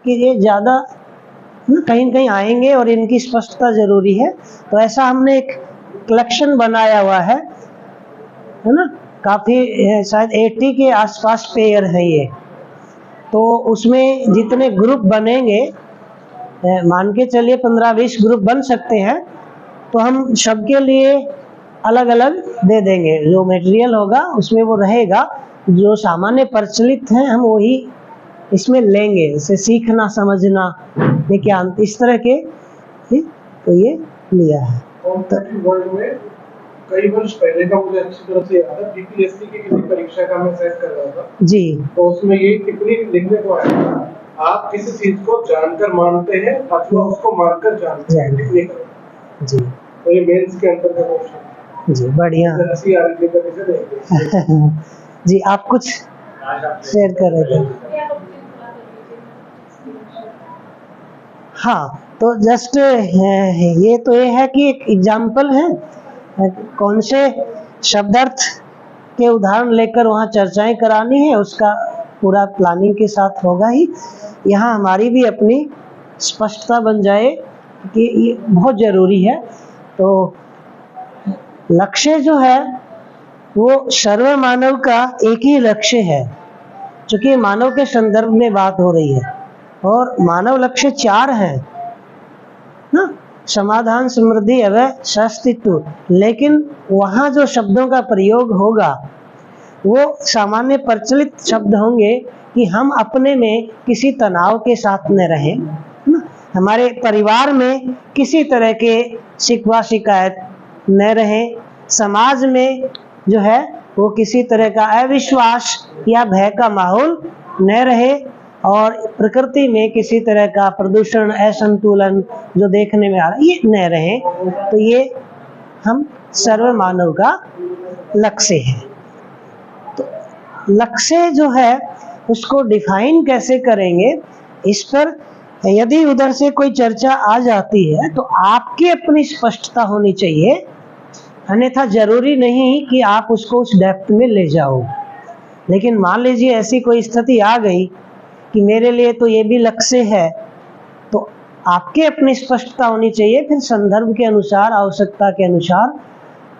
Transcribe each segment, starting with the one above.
कि ये ज़्यादा कहीं कहीं आएंगे और इनकी स्पष्टता जरूरी है। तो ऐसा हमने एक कलेक्शन बनाया हुआ है ना, काफ़ी शायद 80 के आसपास पेयर है ये। तो उसमें जितने ग्रुप बनेंगे, मान के चलिए 15-20 ग्रुप बन सकते हैं, तो हम सबके लिए अलग अलग दे देंगे। जो मटेरियल होगा उसमें वो रहेगा, जो सामान्य प्रचलित हैं हम वही इसमें लेंगे, जैसे सीखना, समझना, विज्ञान, इस तरह के। तो ये लिया है। वर्ल्ड में कई वर्ष पहले का मुझे अच्छी तरह से याद है, बीपीएससी की किसी परीक्षा का मैं सेट कर रहा था जी। तो उसमें ये टिप्पणी लिखने को आया था, आप किसी चीज को जानकर मानते हैं अथवा उसको मानकर जानते हैं, टिप्पणी करो जी। तो ये मेंस के अंदर का क्वेश्चन जी, बढ़िया अच्छी आ रही है जी। आप कुछ शेयर कर रहे थे? हाँ, तो जस्ट ये तो ये है कि एक एग्जाम्पल है, कौन से शब्दार्थ के उदाहरण लेकर वहाँ चर्चाएं करानी है, उसका पूरा प्लानिंग के साथ होगा ही। यहाँ हमारी भी अपनी स्पष्टता बन जाए कि ये बहुत ज़रूरी है। तो लक्ष्य जो है वो सर्व मानव का एक ही लक्ष्य है, क्योंकि मानव के संदर्भ में बात हो रही है। और मानव लक्ष्य 4 हैं ना, समाधान, समृद्धि, अभय, अस्तित्व। लेकिन वहाँ जो शब्दों का प्रयोग होगा वो सामान्य प्रचलित शब्द होंगे कि हम अपने में किसी तनाव के साथ न रहें, हमारे परिवार में किसी तरह के शिकवा शिकायत न रहें, समाज में जो है वो किसी तरह का अविश्वास या भय का माहौल न रहे, और प्रकृति में किसी तरह का प्रदूषण, असंतुलन जो देखने में आ रहा है ये न रहे। तो ये हम सर्व मानव का लक्ष्य है। तो लक्ष्य जो है उसको डिफाइन कैसे करेंगे, इस पर यदि उधर से कोई चर्चा आ जाती है तो आपकी अपनी स्पष्टता होनी चाहिए, अन्यथा जरूरी नहीं कि आप उसको उस डेप्थ में ले जाओ। लेकिन मान लीजिए ऐसी कोई स्थिति आ गई कि मेरे लिए तो ये भी लक्ष्य है, तो आपके अपनी स्पष्टता होनी चाहिए। फिर संदर्भ के अनुसार, आवश्यकता के अनुसार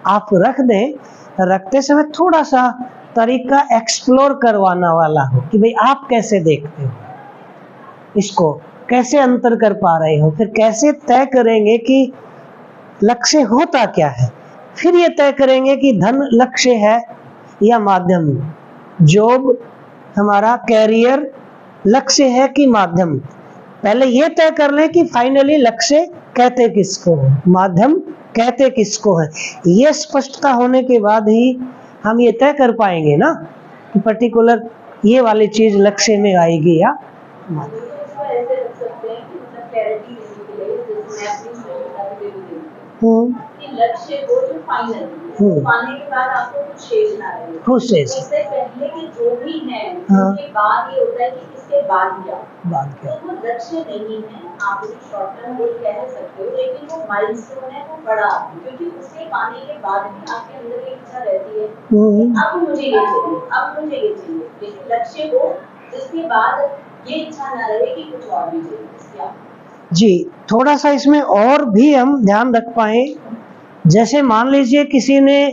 आप रख दें। रखते समय थोड़ा सा तरीका एक्सप्लोर करवाना वाला हो कि भाई आप कैसे देखते हो इसको, कैसे अंतर कर पा रहे हो, फिर कैसे तय करेंगे कि लक्ष्य होता क्या है। फिर ये तय करेंगे कि धन लक्ष्य है या माध्यम, जॉब हमारा कैरियर लक्ष्य है कि माध्यम। पहले ये तय कर लें कि फाइनली लक्ष्य कहते किसको है, माध्यम कहते किसको है। ये स्पष्टता होने के बाद ही हम ये तय कर पाएंगे ना कि पर्टिकुलर ये वाली चीज लक्ष्य में आएगी या लक्ष्य को जो फाइनल पाने के बाद आपको कुछ शेष ना रहे, कुछ शेष इससे पहले के जो भी है उसके बाद ये होता है कि इसके बाद क्या, तो वो लक्ष्य नहीं है। आप उसे शॉर्ट टर्म गोल कह सकते हो, लेकिन वो माइलस्टोन है, वो बड़ा, क्योंकि उसके पाने के बाद भी आपके अंदर एक इच्छा रहती है कि अब मुझे ये चाहिए, अब मुझे ये चाहिए। लेकिन लक्ष्य को जिसके बाद ये इच्छा ना रहे कि कुछ और भी चाहिए। जी, थोड़ा सा इसमें और भी हम ध्यान रख पाए। जैसे मान लीजिए किसी ने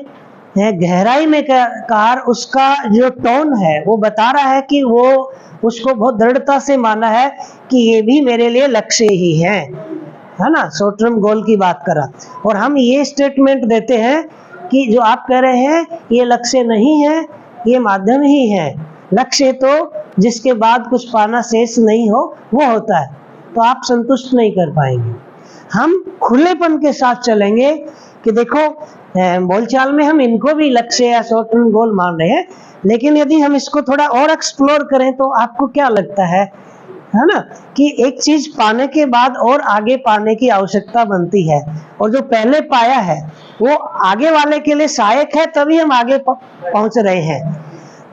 गहराई में कहा, उसका जो टोन है वो बता रहा है कि वो उसको बहुत दृढ़ता से माना है कि ये भी मेरे लिए लक्ष्य ही है ना, शॉर्ट टर्म गोल की बात करा। और हम ये स्टेटमेंट देते हैं कि जो आप कह रहे हैं ये लक्ष्य नहीं है, ये माध्यम ही है। लक्ष्य तो जिसके बाद कुछ पाना शेष नहीं हो वो होता है, तो आप संतुष्ट नहीं कर पाएंगे। हम खुलेपन के साथ चलेंगे कि देखो बोलचाल में हम इनको भी लक्ष्य या शॉर्ट टर्म गोल मान रहे हैं, लेकिन यदि हम इसको थोड़ा और एक्सप्लोर करें तो आपको क्या लगता है ना, कि एक चीज पाने के बाद और आगे पाने की आवश्यकता बनती है, और जो पहले पाया है वो आगे वाले के लिए सहायक है, तभी हम आगे पहुंच रहे हैं।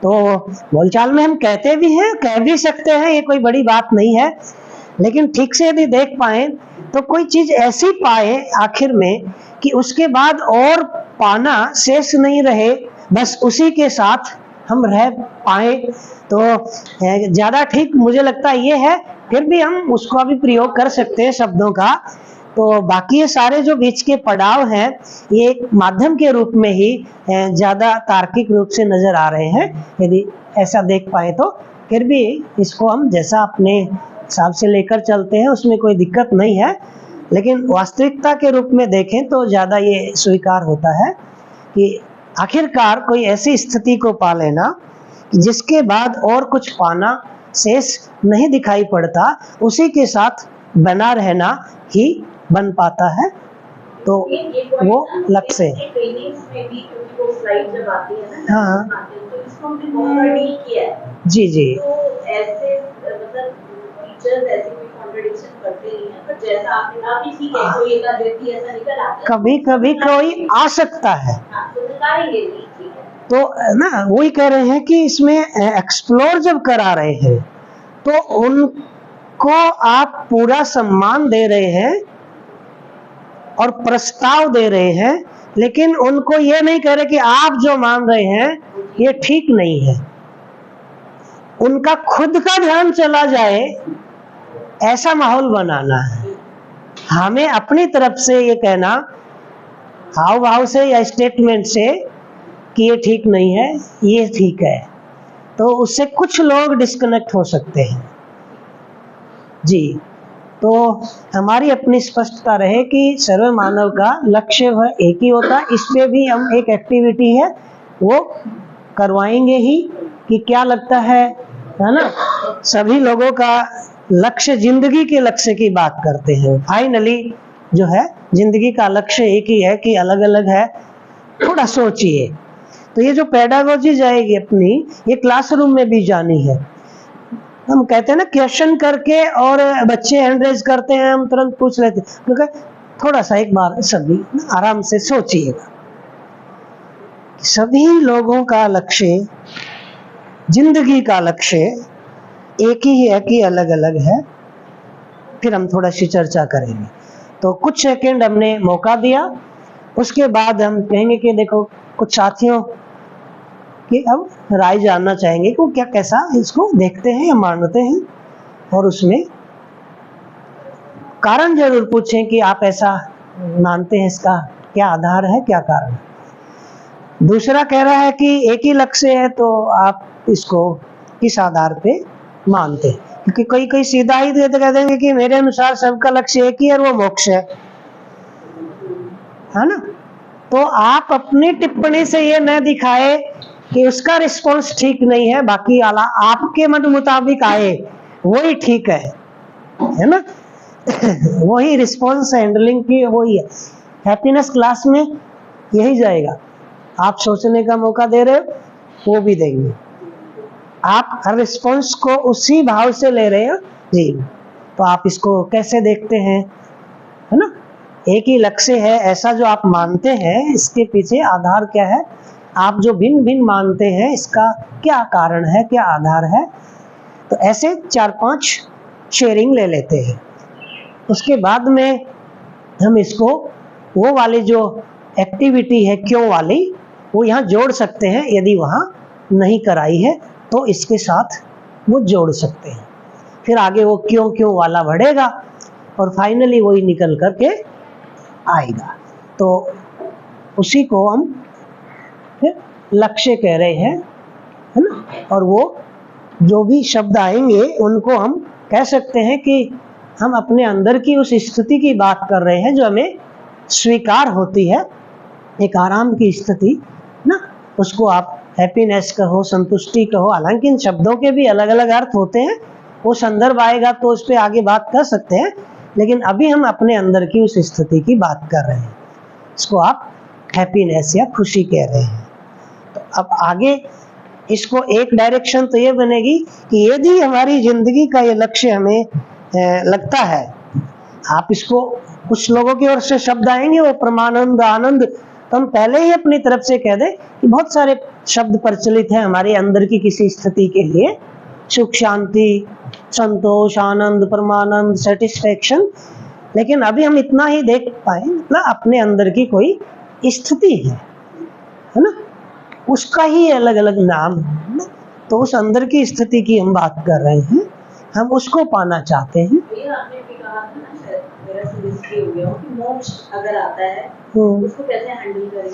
तो बोलचाल में हम कहते भी हैं, कह भी सकते हैं, ये कोई बड़ी बात नहीं है। लेकिन ठीक से यदि देख पाए तो कोई चीज ऐसी पाए आखिर में कि उसके बाद और पाना शेष नहीं रहे, बस उसी के साथ हम रह पाए, तो ज़्यादा ठीक मुझे लगता ये है, फिर भी हम उसको अभी प्रयोग कर सकते हैं शब्दों का। तो बाकी ये सारे जो बीच के पड़ाव हैं ये एक माध्यम के रूप में ही ज़्यादा तार्किक रूप से नज़र आ रहे हैं, यदि ऐसा देख पाए तो। फिर भी इसको हम जैसा अपने हिसाब से लेकर चलते हैं, उसमें कोई दिक्कत नहीं है, लेकिन वास्तविकता के रूप में देखें तो ज़्यादा ये स्वीकार होता है कि आखिरकार कोई ऐसी स्थिति को पा लेना जिसके बाद और कुछ पाना शेष नहीं दिखाई पड़ता, उसी के साथ बना रहना ही बन पाता है, तो वो लक्ष्य है। हाँ जी जी, तो ऐसे मतलब टीचर्स ऐसे कोई कॉन्ट्रडिक्शन करते नहीं है, पर जैसा आपने कहा कि ठीक है कोई एक व्यक्ति ऐसा निकल आता है, कभी कभी कोई आ सकता है, तो निकालेंगे नहीं, ठीक है। तो ना वही कह रहे हैं कि इसमें एक्सप्लोर जब करा रहे हैं तो उनको आप पूरा सम्मान दे रहे हैं और प्रस्ताव दे रहे हैं, लेकिन उनको ये नहीं कह रहे कि आप जो मान रहे हैं ये ठीक नहीं है। उनका खुद का ध्यान चला जाए ऐसा माहौल बनाना है। हमें अपनी तरफ से ये कहना हाव भाव से या स्टेटमेंट से कि ये ठीक नहीं है, ये ठीक है, तो उससे कुछ लोग डिस्कनेक्ट हो सकते हैं जी। तो हमारी अपनी स्पष्टता रहे कि सर्व मानव का लक्ष्य वह एक ही होता है। इस पे भी हम एक एक्टिविटी है वो करवाएंगे ही कि क्या लगता है ना, सभी लोगों का लक्ष्य जिंदगी के लक्ष्य की बात करते हैं। फाइनली जो है जिंदगी का लक्ष्य एक ही है कि अलग अलग है, थोड़ा सोचिए। तो ये जो पेडागोजी जाएगी अपनी, ये क्लासरूम में भी जानी है। हम कहते हैं ना क्वेश्चन करके और बच्चे हैंड रेज करते हैं, हम तुरंत पूछ लेते हैं, क्योंकि थोड़ा सा एक बार सभी आराम से सोचिएगा। सभी लोगों का लक्ष्य, जिंदगी का लक्ष्य एक ही है कि अलग अलग है, फिर हम थोड़ा सी चर्चा करेंगे। तो कुछ सेकंड हमने मौका दिया, उसके बाद हम कहेंगे कि देखो कुछ साथियों कि अब राय जानना चाहेंगे कि वो क्या कैसा इसको देखते हैं या मानते हैं, और उसमें कारण जरूर पूछें कि आप ऐसा मानते हैं, इसका क्या आधार है, क्या कारण है। दूसरा कह रहा है कि एक ही लक्ष्य है, तो आप इसको किस आधार पे मानते हैं, क्योंकि कोई कोई सीधा ही तो कह देंगे कि मेरे अनुसार सबका लक्ष्य एक ही है और वो मोक्ष है ना। तो आप अपनी टिप्पणी से ये न दिखाए कि उसका रिस्पॉन्स ठीक नहीं है, बाकी आला आपके मत मुताबिक आए वही ठीक है ना। वही रिस्पॉन्स हैंडलिंग की वही है। हैप्पीनेस क्लास में यही जाएगा, आप सोचने का मौका दे रहे हो, वो भी देंगे। आप हर रिस्पॉन्स को उसी भाव से ले रहे हो जी। तो आप इसको कैसे देखते हैं, है ना। एक ही लक्ष्य है ऐसा जो आप मानते हैं, इसके पीछे आधार क्या है, आप जो भिन्न भिन्न मानते हैं इसका क्या कारण है, क्या आधार है। तो ऐसे 4-5 शेयरिंग ले लेते हैं। उसके बाद में हम इसको वो वाली जो एक्टिविटी है क्यों वाली, वो यहाँ जोड़ सकते हैं। यदि वहाँ नहीं कराई है तो इसके साथ वो जोड़ सकते हैं, फिर आगे वो क्यों क्यों वाला बढ़ेगा और फाइनली वही निकल करके आएगा। तो उसी को हम लक्ष्य कह रहे हैं, है ना। और वो जो भी शब्द आएंगे उनको हम कह सकते हैं कि हम अपने अंदर की उस स्थिति की बात कर रहे हैं जो हमें स्वीकार होती है, एक आराम की स्थिति ना। उसको आप हैप्पीनेस कहो, संतुष्टि कहो, हालांकि इन शब्दों के भी अलग अलग अर्थ होते हैं, वो संदर्भ आएगा तो उस पर आगे बात कर सकते हैं, लेकिन अभी हम अपने अंदर की उस स्थिति की बात कर रहे हैं। इसको आप हैप्पीनेस या खुशी कह रहे हैं। तो अब आगे इसको एक डायरेक्शन तो ये बनेगी कि यदि हमारी जिंदगी का ये लक्ष्य हमें लगता है, आप इसको कुछ लोगों की ओर से शब्द आएंगे वो परमानंद, आनंद, तो हम पहले ही अपनी तरफ से कह दें कि बहुत सारे शब्द प्रचलित हैं हमारे अंदर की किसी स्थिति के लिए, सुख, शांति, संतोष, आनंद, परमानंद, सेटिस्फैक्शन। लेकिन अभी हम इतना ही देख पाए, मतलब अपने अंदर की कोई स्थिति है ना, उसका ही अलग अलग नाम है ना। तो उस अंदर की स्थिति की हम बात कर रहे हैं, हम उसको पाना चाहते हैं। भैया आपने भी कहा था ना, शायद मेरा से इसलिए हो गया कि मोक्ष अगर आता है उसको कैसे हैंडल करेंगे,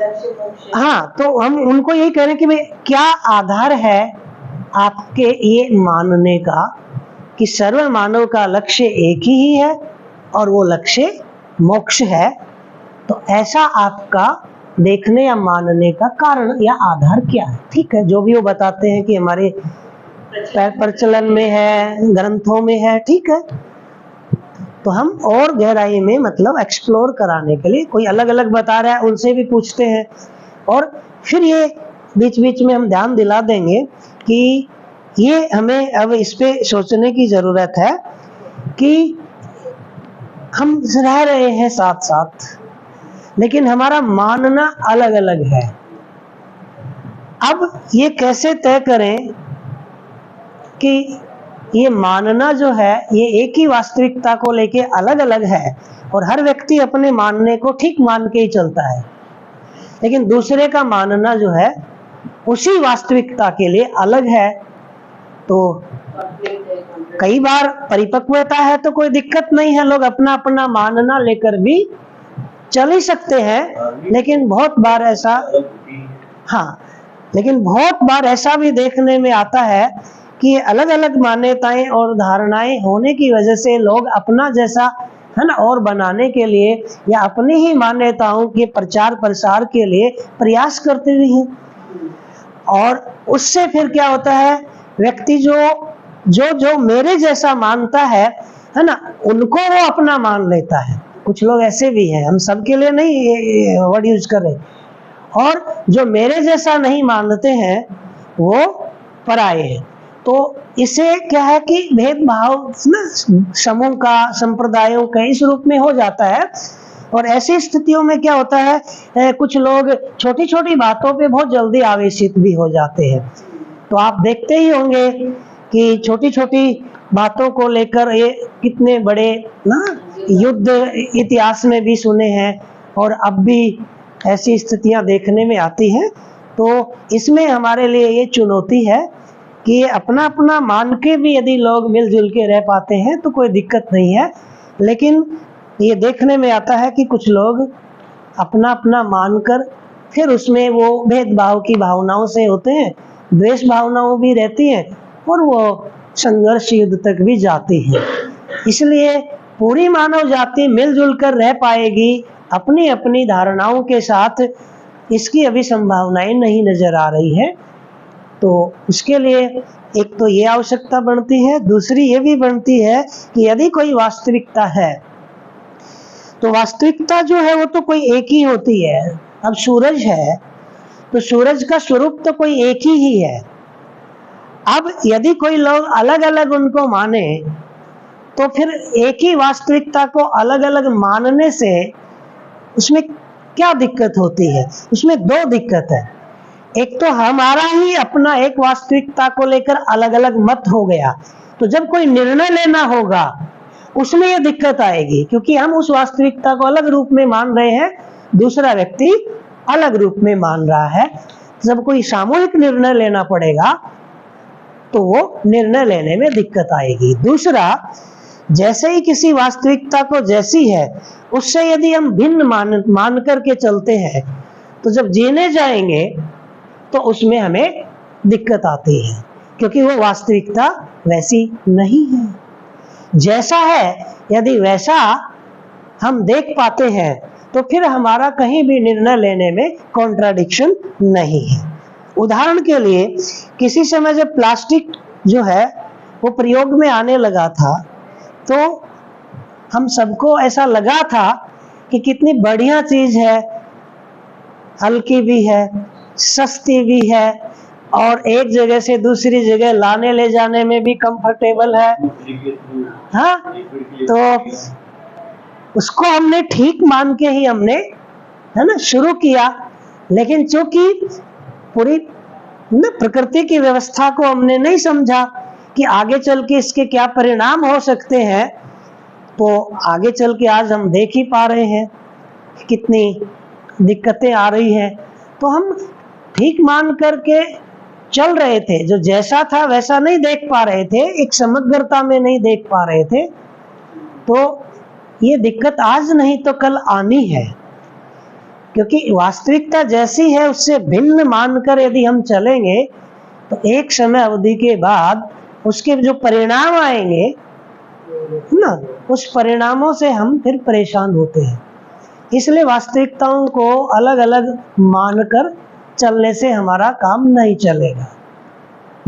लक्ष्य मोक्ष है। हाँ, तो हम उनको यही कह रहे हैं कि भाई क्या आधार है आपके ये मानने का कि सर्व मानव का लक्ष्य एक ही है और वो लक्ष्य मोक्ष है। तो ऐसा आपका देखने या मानने का कारण या आधार क्या है? ठीक है, जो भी वो बताते हैं कि हमारे प्रचलन में है, ग्रंथों में है, ठीक है। तो हम और गहराई में मतलब एक्सप्लोर कराने के लिए कोई अलग अलग बता रहा है, उनसे भी पूछते हैं, और फिर ये बीच बीच में हम ध्यान दिला देंगे कि ये हमें अब इस पे सोचने की जरूरत है कि हम रह रहे हैं साथ साथ, लेकिन हमारा मानना अलग अलग है। अब ये कैसे तय करें कि ये मानना जो है ये एक ही वास्तविकता को लेके अलग अलग है, और हर व्यक्ति अपने मानने को ठीक मान के ही चलता है, लेकिन दूसरे का मानना जो है उसी वास्तविकता के लिए अलग है। तो कई बार परिपक्वता है तो कोई दिक्कत नहीं है, लोग अपना अपना मानना लेकर भी चल ही सकते हैं, लेकिन बहुत बार ऐसा, हाँ, लेकिन बहुत बार ऐसा भी देखने में आता है कि अलग अलग मान्यताएं और धारणाएं होने की वजह से लोग अपना जैसा है ना और बनाने के लिए या अपनी ही मान्यताओं के प्रचार प्रसार के लिए प्रयास करते भी हैं, और उससे फिर क्या होता है, व्यक्ति जो मेरे जैसा मानता है ना, उनको वो अपना मान लेता है। कुछ लोग ऐसे भी हैं, हम सबके लिए नहीं वर्ड यूज कर रहे, और जो मेरे जैसा नहीं मानते हैं वो पराये हैं। तो इसे क्या है कि भेदभाव ना समूह का, संप्रदायों का इस रूप में हो जाता है, और ऐसी स्थितियों में क्या होता है, कुछ लोग छोटी छोटी बातों पे बहुत जल्दी आवेशित भी हो जाते हैं। तो आप देखते ही होंगे कि छोटी छोटी बातों को लेकर ये कितने बड़े ना युद्ध इतिहास में भी सुने हैं, और अब भी ऐसी स्थितियां देखने में आती हैं। तो इसमें हमारे लिए ये चुनौती है कि ये अपना अपना मान के भी यदि लोग मिलजुल के रह पाते हैं तो कोई दिक्कत नहीं है, लेकिन ये देखने में आता है कि कुछ लोग अपना अपना मानकर फिर उसमें वो भेदभाव की भावनाओं से होते हैं, द्वेष भावनाओं भी रहती हैं, और वो संघर्ष युद्ध तक भी जाती है। इसलिए पूरी मानव जाति मिलजुल कर रह पाएगी अपनी अपनी धारणाओं के साथ, इसकी अभी संभावनाएं नहीं नजर आ रही है। तो उसके लिए एक तो ये आवश्यकता बनती है, दूसरी ये भी बनती है कि यदि कोई वास्तविकता है तो वास्तविकता जो है वो तो कोई एक ही होती है। अब सूरज है तो सूरज का स्वरूप तो कोई एक ही है। अब यदि कोई लोग अलग अलग उनको माने तो फिर एक ही वास्तविकता को अलग अलग मानने से उसमें क्या दिक्कत होती है? उसमें दो दिक्कत है। एक तो हमारा ही अपना एक वास्तविकता को लेकर अलग अलग मत हो गया, तो जब कोई निर्णय लेना होगा उसमें यह दिक्कत आएगी, क्योंकि हम उस वास्तविकता को अलग रूप में मान रहे हैं, दूसरा व्यक्ति अलग रूप में मान रहा है। जब कोई सामूहिक निर्णय लेना पड़ेगा तो वो निर्णय लेने में दिक्कत आएगी। दूसरा, जैसे ही किसी वास्तविकता को जैसी है उससे यदि हम भिन्न मान करके चलते हैं तो जब जीने जाएंगे तो उसमें हमें दिक्कत आती है, क्योंकि वो वास्तविकता वैसी नहीं है। जैसा है यदि वैसा हम देख पाते हैं तो फिर हमारा कहीं भी निर्णय लेने में कॉन्ट्राडिक्शन नहीं है। उदाहरण के लिए, किसी समय जब प्लास्टिक जो है वो प्रयोग में आने लगा था तो हम सबको ऐसा लगा था कि कितनी बढ़िया चीज है, हल्की भी है, सस्ती भी है, और एक जगह से दूसरी जगह लाने ले जाने में भी कंफर्टेबल है। हाँ, तो उसको हमने ठीक मान के ही हमने है ना शुरू किया, लेकिन चूंकि पूरी ना प्रकृति की व्यवस्था को हमने नहीं समझा कि आगे चल के इसके क्या परिणाम हो सकते हैं, तो आगे चल के आज हम देख ही पा रहे हैं कितनी दिक्कतें आ रही हैं। तो हम ठीक मान करके चल रहे थे, जो जैसा था वैसा नहीं देख पा रहे थे, एक समग्रता में नहीं देख पा रहे थे, तो ये दिक्कत आज नहीं तो कल आनी है। क्योंकि वास्तविकता जैसी है उससे भिन्न मानकर यदि हम चलेंगे तो एक समय अवधि के बाद उसके जो परिणाम आएंगे ना, उस परिणामों से हम फिर परेशान होते हैं। इसलिए वास्तविकताओं को अलग अलग मानकर चलने से हमारा काम नहीं चलेगा।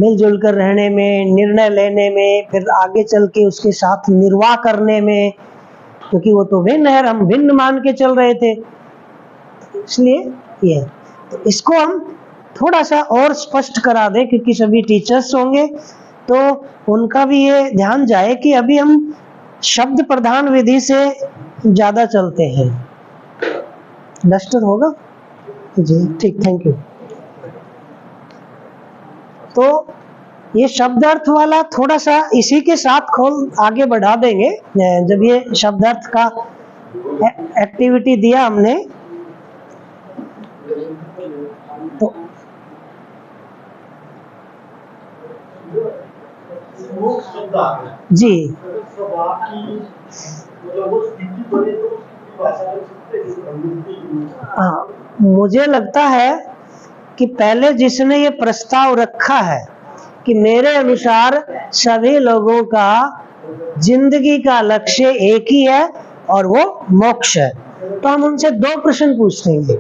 मिलजुल कर रहने में, निर्णय लेने में, फिर आगे चल के उसके साथ निर्वाह करने में, क्योंकि वो तो भिन्न है, हम भिन्न मान के चल रहे थे, इसलिए ये तो इसको हम थोड़ा सा और स्पष्ट करा दें, क्योंकि सभी टीचर्स होंगे तो उनका भी ये ध्यान जाए कि अभी हम शब्द प्रधान विधि से ज्यादा चलते हैं। डस्टर होगा जी, ठीक, थैंक यू। तो ये शब्दार्थ वाला थोड़ा सा इसी के साथ खोल आगे बढ़ा देंगे। जब ये शब्दार्थ का एक्टिविटी दिया हमने तो जी हाँ, मुझे लगता है कि पहले जिसने ये प्रस्ताव रखा है कि मेरे अनुसार सभी लोगों का जिंदगी का लक्ष्य एक ही है और वो मोक्ष है, तो हम उनसे 2 प्रश्न पूछेंगे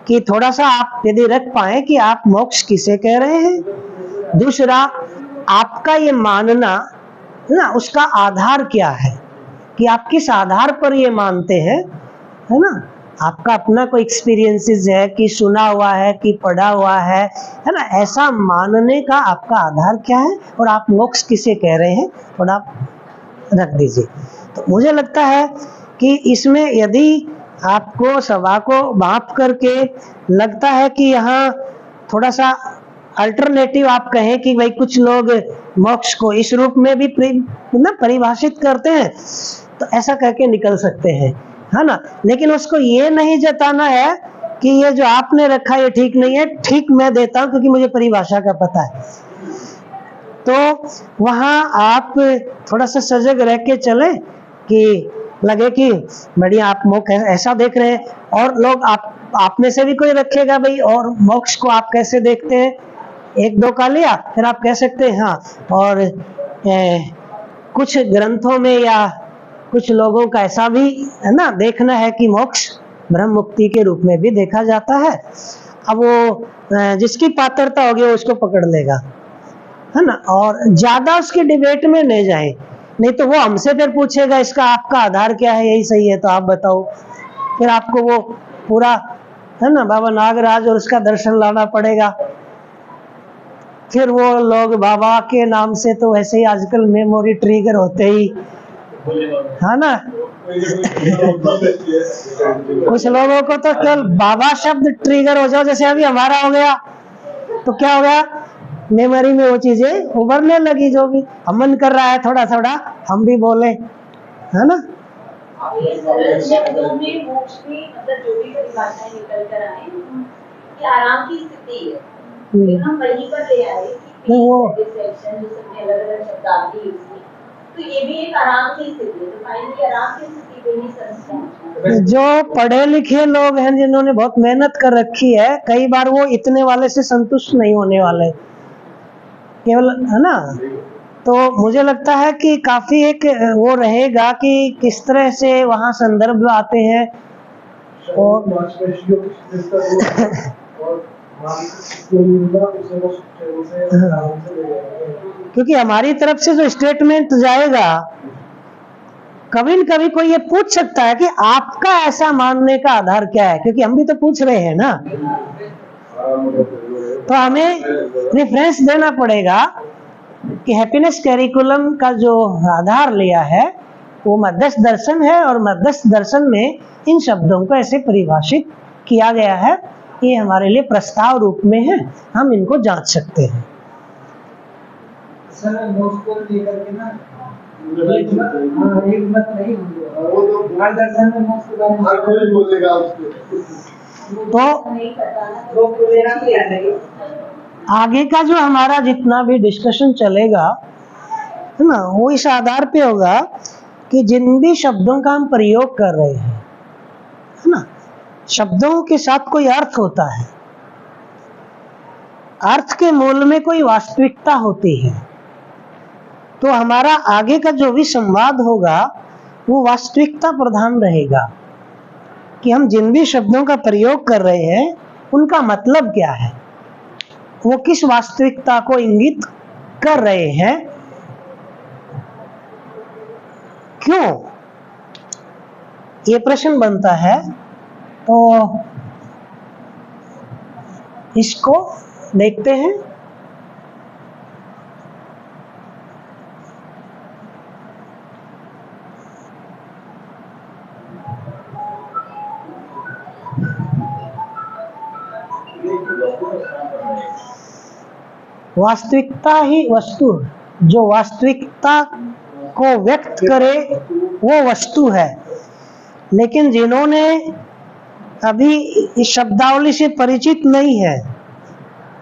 कि थोड़ा सा आप यदि रख पाए कि आप मोक्ष किसे कह रहे हैं। दूसरा, आपका ये मानना ना, उसका आधार क्या है, कि आप किस आधार पर ये मानते हैं, है ना। आपका अपना कोई एक्सपीरियंसेस है कि सुना हुआ है कि पढ़ा हुआ है ना, ऐसा मानने का आपका आधार क्या है और आप मोक्ष किसे कह रहे हैं, थोड़ा आप रख दीजिए। तो मुझे लगता है कि इसमें यदि आपको सभा को माफ करके लगता है कि यहाँ थोड़ा सा अल्टरनेटिव आप कहें कि भाई कुछ लोग मोक्ष को इस रूप में भी परिभाषित करते हैं, तो ऐसा करके निकल सकते हैं, है ना। लेकिन उसको ये नहीं जताना है कि ये जो आपने रखा ये ठीक नहीं है, ठीक मैं देता हूं क्योंकि मुझे परिभाषा का पता है। तो वहाँ आप थोड़ा सा सजग रह के चले कि लगे कि बढ़िया आप मोक्ष ऐसा देख रहे हैं, और लोग आप में से भी कोई रखेगा भाई और मोक्ष को आप कैसे देखते हैं, 1-2 का लिया, फिर आप कह सकते हैं हाँ, और कुछ ग्रंथों में या कुछ लोगों का ऐसा भी है ना देखना है कि मोक्ष ब्रह्म मुक्ति के रूप में भी देखा जाता है। अब वो जिसकी पात्रता होगी वो उसको पकड़ लेगा, है ना, और ज्यादा उसके डिबेट में नहीं जाए, नहीं तो वो हमसे फिर पूछेगा इसका आपका आधार क्या है, यही सही है तो आप बताओ, फिर आपको वो पूरा है ना बाबा नागराज और उसका दर्शन लाना पड़ेगा। फिर वो लोग बाबा के नाम से तो वैसे ही आजकल मेमोरी ट्रिगर होते ही, है ना। कुछ लोगों को तो केवल बाबा शब्द ट्रिगर हो जाओ, जैसे अभी हमारा हो गया, तो क्या हो गया, मेमोरी में वो चीजें उभरने लगी, जो भी हम मन कर रहा है थोड़ा थोड़ा हम भी बोले, है ना। शब्दों में मोक्ष की मतलब जो भी परिभाषाएं निकल कर आए कि आराम की स्थिति है, फिर हम वहीं पर ले आए कि सेटिस्फैक्शन, जो सबने अलग-अलग शब्दावली यूज की, तो ये भी एक आराम की स्थिति है। तो फाइनली आराम की स्थिति पे ही संस्था, जो पढ़े लिखे लोग हैं जिन्होंने बहुत मेहनत कर रखी है, कई बार वो इतने वाले से संतुष्ट नहीं होने वाले केवल, है ना। तो मुझे लगता है कि काफी एक वो रहेगा कि किस तरह से वहाँ संदर्भ आते हैं और क्योंकि हमारी तरफ से जो स्टेटमेंट जाएगा, कभी न कभी कोई ये पूछ सकता है कि आपका ऐसा मानने का आधार क्या है, क्योंकि हम भी तो पूछ रहे हैं ना, तो हमें रेफरेंस देना पड़ेगा कि हैप्पीनेस कैरिकुलम का जो आधार लिया है वो मध्यस्थ दर्शन है, और मध्यस्थ दर्शन में इन शब्दों को ऐसे परिभाषित किया गया है, ये हमारे लिए प्रस्ताव रूप में है, हम इनको जांच सकते हैं। सर नोट्स को लेकर के ना एक मत नहीं होगा, वो तो दर्शन में नोट्स के बारे में हर कोई बोलेगा उसको, तो नहीं पता ना, वो बोलेगा कि आगे का जो हमारा जितना भी डिस्कशन चलेगा, है ना, वो इस आधार पे होगा कि जिन भी शब्दों का हम प्रयोग कर रहे हैं, है ना, शब्दों के साथ कोई अर्थ होता है, अर्थ के मूल में कोई वास्तविकता होती है, तो हमारा आगे का जो भी संवाद होगा वो वास्तविकता प्रधान रहेगा कि हम जिन भी शब्दों का प्रयोग कर रहे हैं उनका मतलब क्या है, वो किस वास्तविकता को इंगित कर रहे हैं, क्यों, ये प्रश्न बनता है। तो इसको देखते हैं। वास्तविकता ही वस्तु, जो वास्तविकता को व्यक्त करे वो वस्तु है। लेकिन जिन्होंने अभी इस शब्दावली से परिचित नहीं है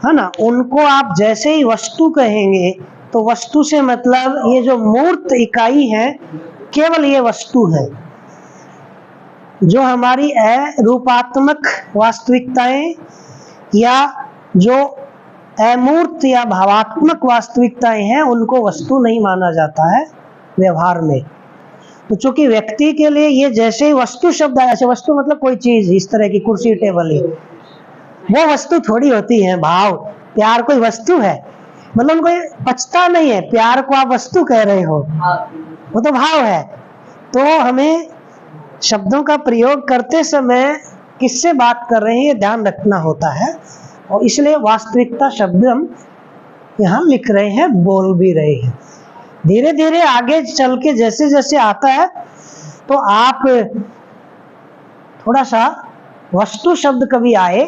ना, उनको आप जैसे ही वस्तु कहेंगे तो वस्तु से मतलब ये जो मूर्त इकाई है, केवल ये वस्तु है। जो हमारी रूपात्मक वास्तविकताएं या जो अमूर्त या भावात्मक वास्तविकताएं हैं, उनको वस्तु नहीं माना जाता है व्यवहार में। तो चूंकि व्यक्ति के लिए ये जैसे ही वस्तु शब्द है, ऐसे वस्तु मतलब कोई चीज, इस तरह की कुर्सी टेबल ही, वो वस्तु थोड़ी होती है। भाव, प्यार कोई वस्तु है, मतलब कोई पचता नहीं है, प्यार को आप वस्तु कह रहे हो, वो तो भाव है। तो हमें शब्दों का प्रयोग करते समय किससे बात कर रहे हैं ये ध्यान रखना होता है, और इसलिए वास्तविकता शब्द हम यहाँ लिख रहे हैं, बोल भी रहे हैं। धीरे धीरे आगे चल के जैसे जैसे आता है तो आप थोड़ा सा वस्तु शब्द कभी आए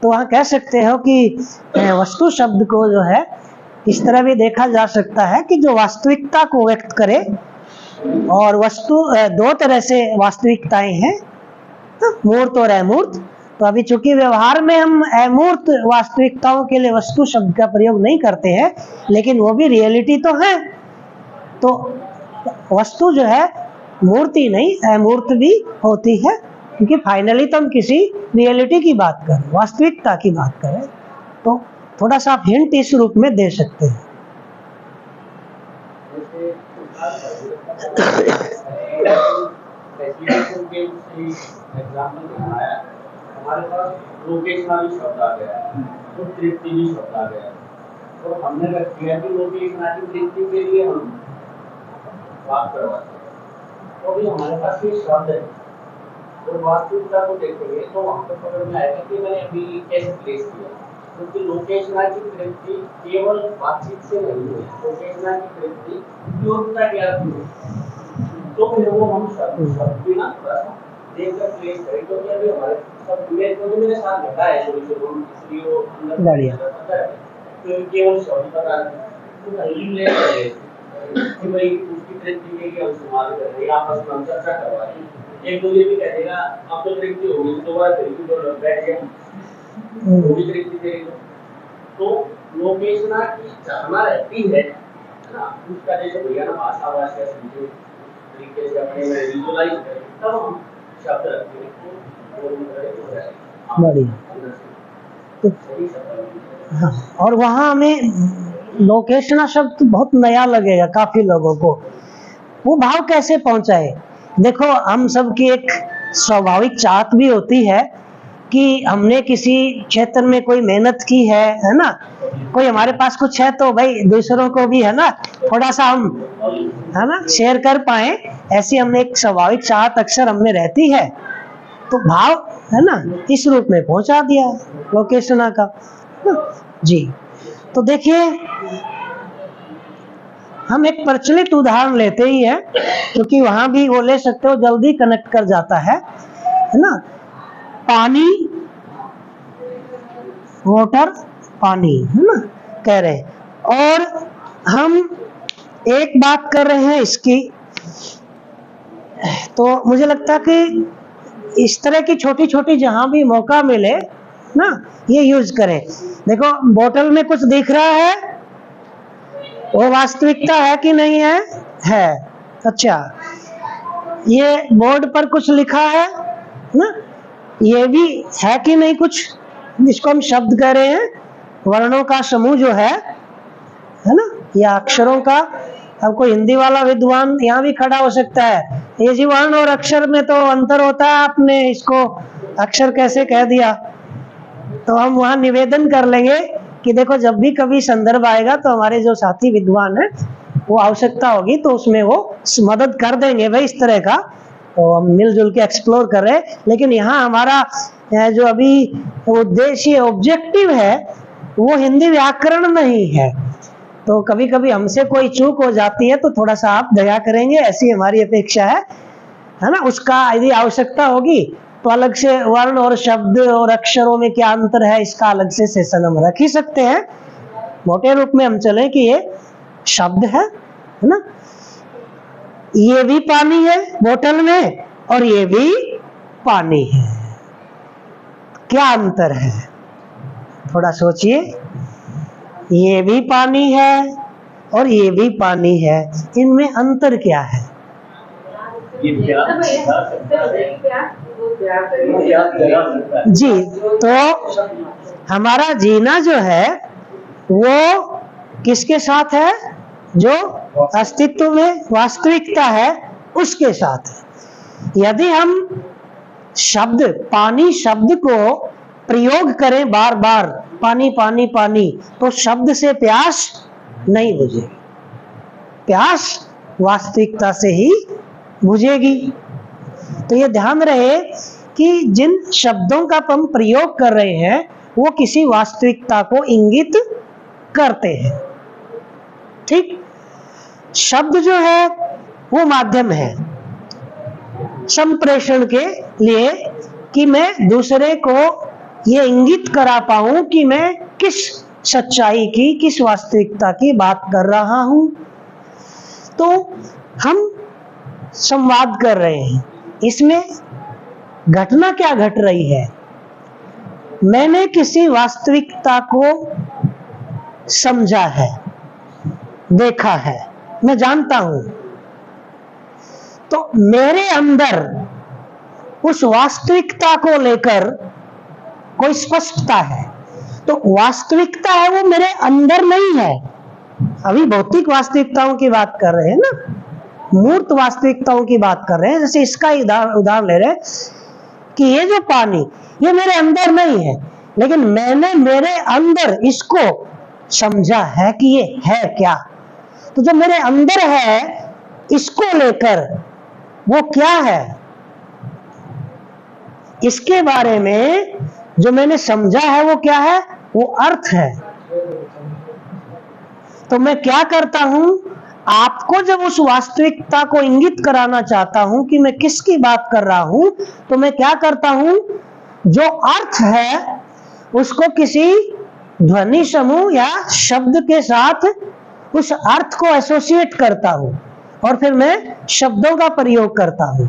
तो वहाँ कह सकते हो कि वस्तु शब्द को जो है इस तरह भी देखा जा सकता है कि जो वास्तविकता को व्यक्त करे, और वस्तु दो तरह से वास्तविकताएं हैं, मूर्त और अमूर्त। तो अभी चूंकि व्यवहार में हम अमूर्त वास्तविकताओं के लिए वस्तु शब्द का प्रयोग नहीं करते हैं, लेकिन वो भी रियलिटी तो है। तो वस्तु जो है मूर्ति नहीं, अमूर्त भी होती है, क्योंकि फाइनली तो हम किसी रियलिटी की बात करें, वास्तविकता की बात करें। तो थोड़ा सा आप हिंट इस रूप में दे सकते हैं। हमारे पास लोकेशनल शब्द आ गया, तो तृप्ति भी शब्द आ गया, तो हमने रखा कि लोकेशनल तृप्ति के लिए हम बात करवाते हैं। तो अभी हमारे पास ये शब्द है, और वास्तविकता को देखेंगे तो वहाँ पर समझ में आएगा कि मैंने अभी कैसे प्लेस किया, क्योंकि लोकेशनल की तृप्ति केवल बातचीत से नहीं है, लोकेशनल की तृप्ति योग्यता के अर्थ में। तो फिर वो हम शब्द भी ना थोड़ा सा देखकर प्लेस करें, क्योंकि अभी हमारे सब मेरे साथ घटा है थोड़ी सी, इसलिए वो अंदर पता है तो केवल शब्द पता है तो पहली ले कि भाई उसकी तृप्ति के लिए हम इस्तेमाल कर रहे हैं, आपस में हम चर्चा करवा रहे हैं। एक दूसरे भी कह देगा अब तो तृप्ति होगी, दोबारा तृप्ति तो बैठ गया, वो भी तृप्ति देगा। तो लोकेशना की चाहना रहती है ना, उसका जैसे भैया ना भाषा भाषा समझे तरीके से अपने में विजुअलाइज करें, तब हम शब्द रखते हैं। हाँ, और वहाँ हमें लोकेशना शब्द बहुत नया लगेगा काफी लोगों को। वो भाव कैसे पहुंचाए? देखो, हम सब की एक स्वाभाविक चाहत भी होती है कि हमने किसी क्षेत्र में कोई मेहनत की है ना, कोई हमारे पास कुछ है तो भाई दूसरों को भी है ना थोड़ा सा हम है ना शेयर कर पाए, ऐसी हमने एक स्वाभाविक चाहत अक्सर हमने रहती है। तो भाव है ना इस रूप में पहुंचा दिया लोकेशना का जी। तो देखिए, हम एक प्रचलित उदाहरण लेते ही है, क्योंकि वहां भी वो ले सकते हो, जल्दी कनेक्ट कर जाता है ना। पानी, वाटर, पानी, है ना कह रहे, और हम एक बात कर रहे हैं इसकी। तो मुझे लगता है कि इस तरह की छोटी छोटी जहां भी मौका मिले ना, ये यूज करें। देखो बोतल में कुछ दिख रहा है, वो वास्तविकता है कि नहीं है? है। अच्छा, ये बोर्ड पर कुछ लिखा है ना, ये भी है कि नहीं कुछ, जिसको हम शब्द कह रहे हैं, वर्णों का समूह जो है ना, या अक्षरों का। अब कोई हिंदी वाला विद्वान यहाँ भी खड़ा हो सकता है, ये जी वर्ण और अक्षर में तो अंतर होता है, आपने इसको अक्षर कैसे कह दिया। तो हम वहाँ निवेदन कर लेंगे कि देखो जब भी कभी संदर्भ आएगा तो हमारे जो साथी विद्वान है वो आवश्यकता होगी तो उसमें वो मदद कर देंगे भाई इस तरह का। तो हम मिलजुल के एक्सप्लोर कर रहे हैं, लेकिन यहाँ हमारा जो अभी उद्देश्य ऑब्जेक्टिव है वो हिंदी व्याकरण नहीं है। तो कभी कभी हमसे कोई चूक हो जाती है तो थोड़ा सा आप दया करेंगे, ऐसी हमारी अपेक्षा है ना। उसका यदि आवश्यकता होगी तो अलग से वर्ण और शब्द और अक्षरों में क्या अंतर है इसका अलग से सेशन हम रख ही सकते हैं। मोटे रूप में हम चले कि ये शब्द है ना, ये भी पानी है बोतल में और ये भी पानी है, क्या अंतर है? थोड़ा सोचिए, ये भी पानी है और ये भी पानी है, इनमें अंतर क्या है? जी, तो हमारा जीना जो है वो किसके साथ है? जो अस्तित्व में वास्तविकता है उसके साथ है। यदि हम शब्द पानी शब्द को प्रयोग करें बार बार, पानी पानी पानी, तो शब्द से प्यास नहीं बुझेगी, प्यास वास्तविकता से ही बुझेगी। तो ये ध्यान रहे कि जिन शब्दों का हम प्रयोग कर रहे हैं वो किसी वास्तविकता को इंगित करते हैं। ठीक, शब्द जो है वो माध्यम है संप्रेषण के लिए, कि मैं दूसरे को ये इंगित करा पाऊं कि मैं किस सच्चाई की, किस वास्तविकता की बात कर रहा हूं। तो हम संवाद कर रहे हैं, इसमें घटना क्या घट रही है? मैंने किसी वास्तविकता को समझा है, देखा है, मैं जानता हूं, तो मेरे अंदर उस वास्तविकता को लेकर कोई स्पष्टता है। तो वास्तविकता है वो मेरे अंदर नहीं है, अभी भौतिक वास्तविकताओं की बात कर रहे हैं ना, मूर्त वास्तविकताओं की बात कर रहे हैं। जैसे इसका उदाहरण ले रहे हैं कि ये जो पानी ये मेरे अंदर नहीं है, लेकिन मैंने मेरे अंदर इसको समझा है कि ये है क्या। तो जो मेरे अंदर है इसको लेकर वो क्या है, इसके बारे में जो मैंने समझा है वो क्या है, वो अर्थ है। तो मैं क्या करता हूं, आपको जब उस वास्तविकता को इंगित कराना चाहता हूं कि मैं किसकी बात कर रहा हूं, तो मैं क्या करता हूं, जो अर्थ है उसको किसी ध्वनि समूह या शब्द के साथ उस अर्थ को एसोसिएट करता हूं और फिर मैं शब्दों का प्रयोग करता हूं।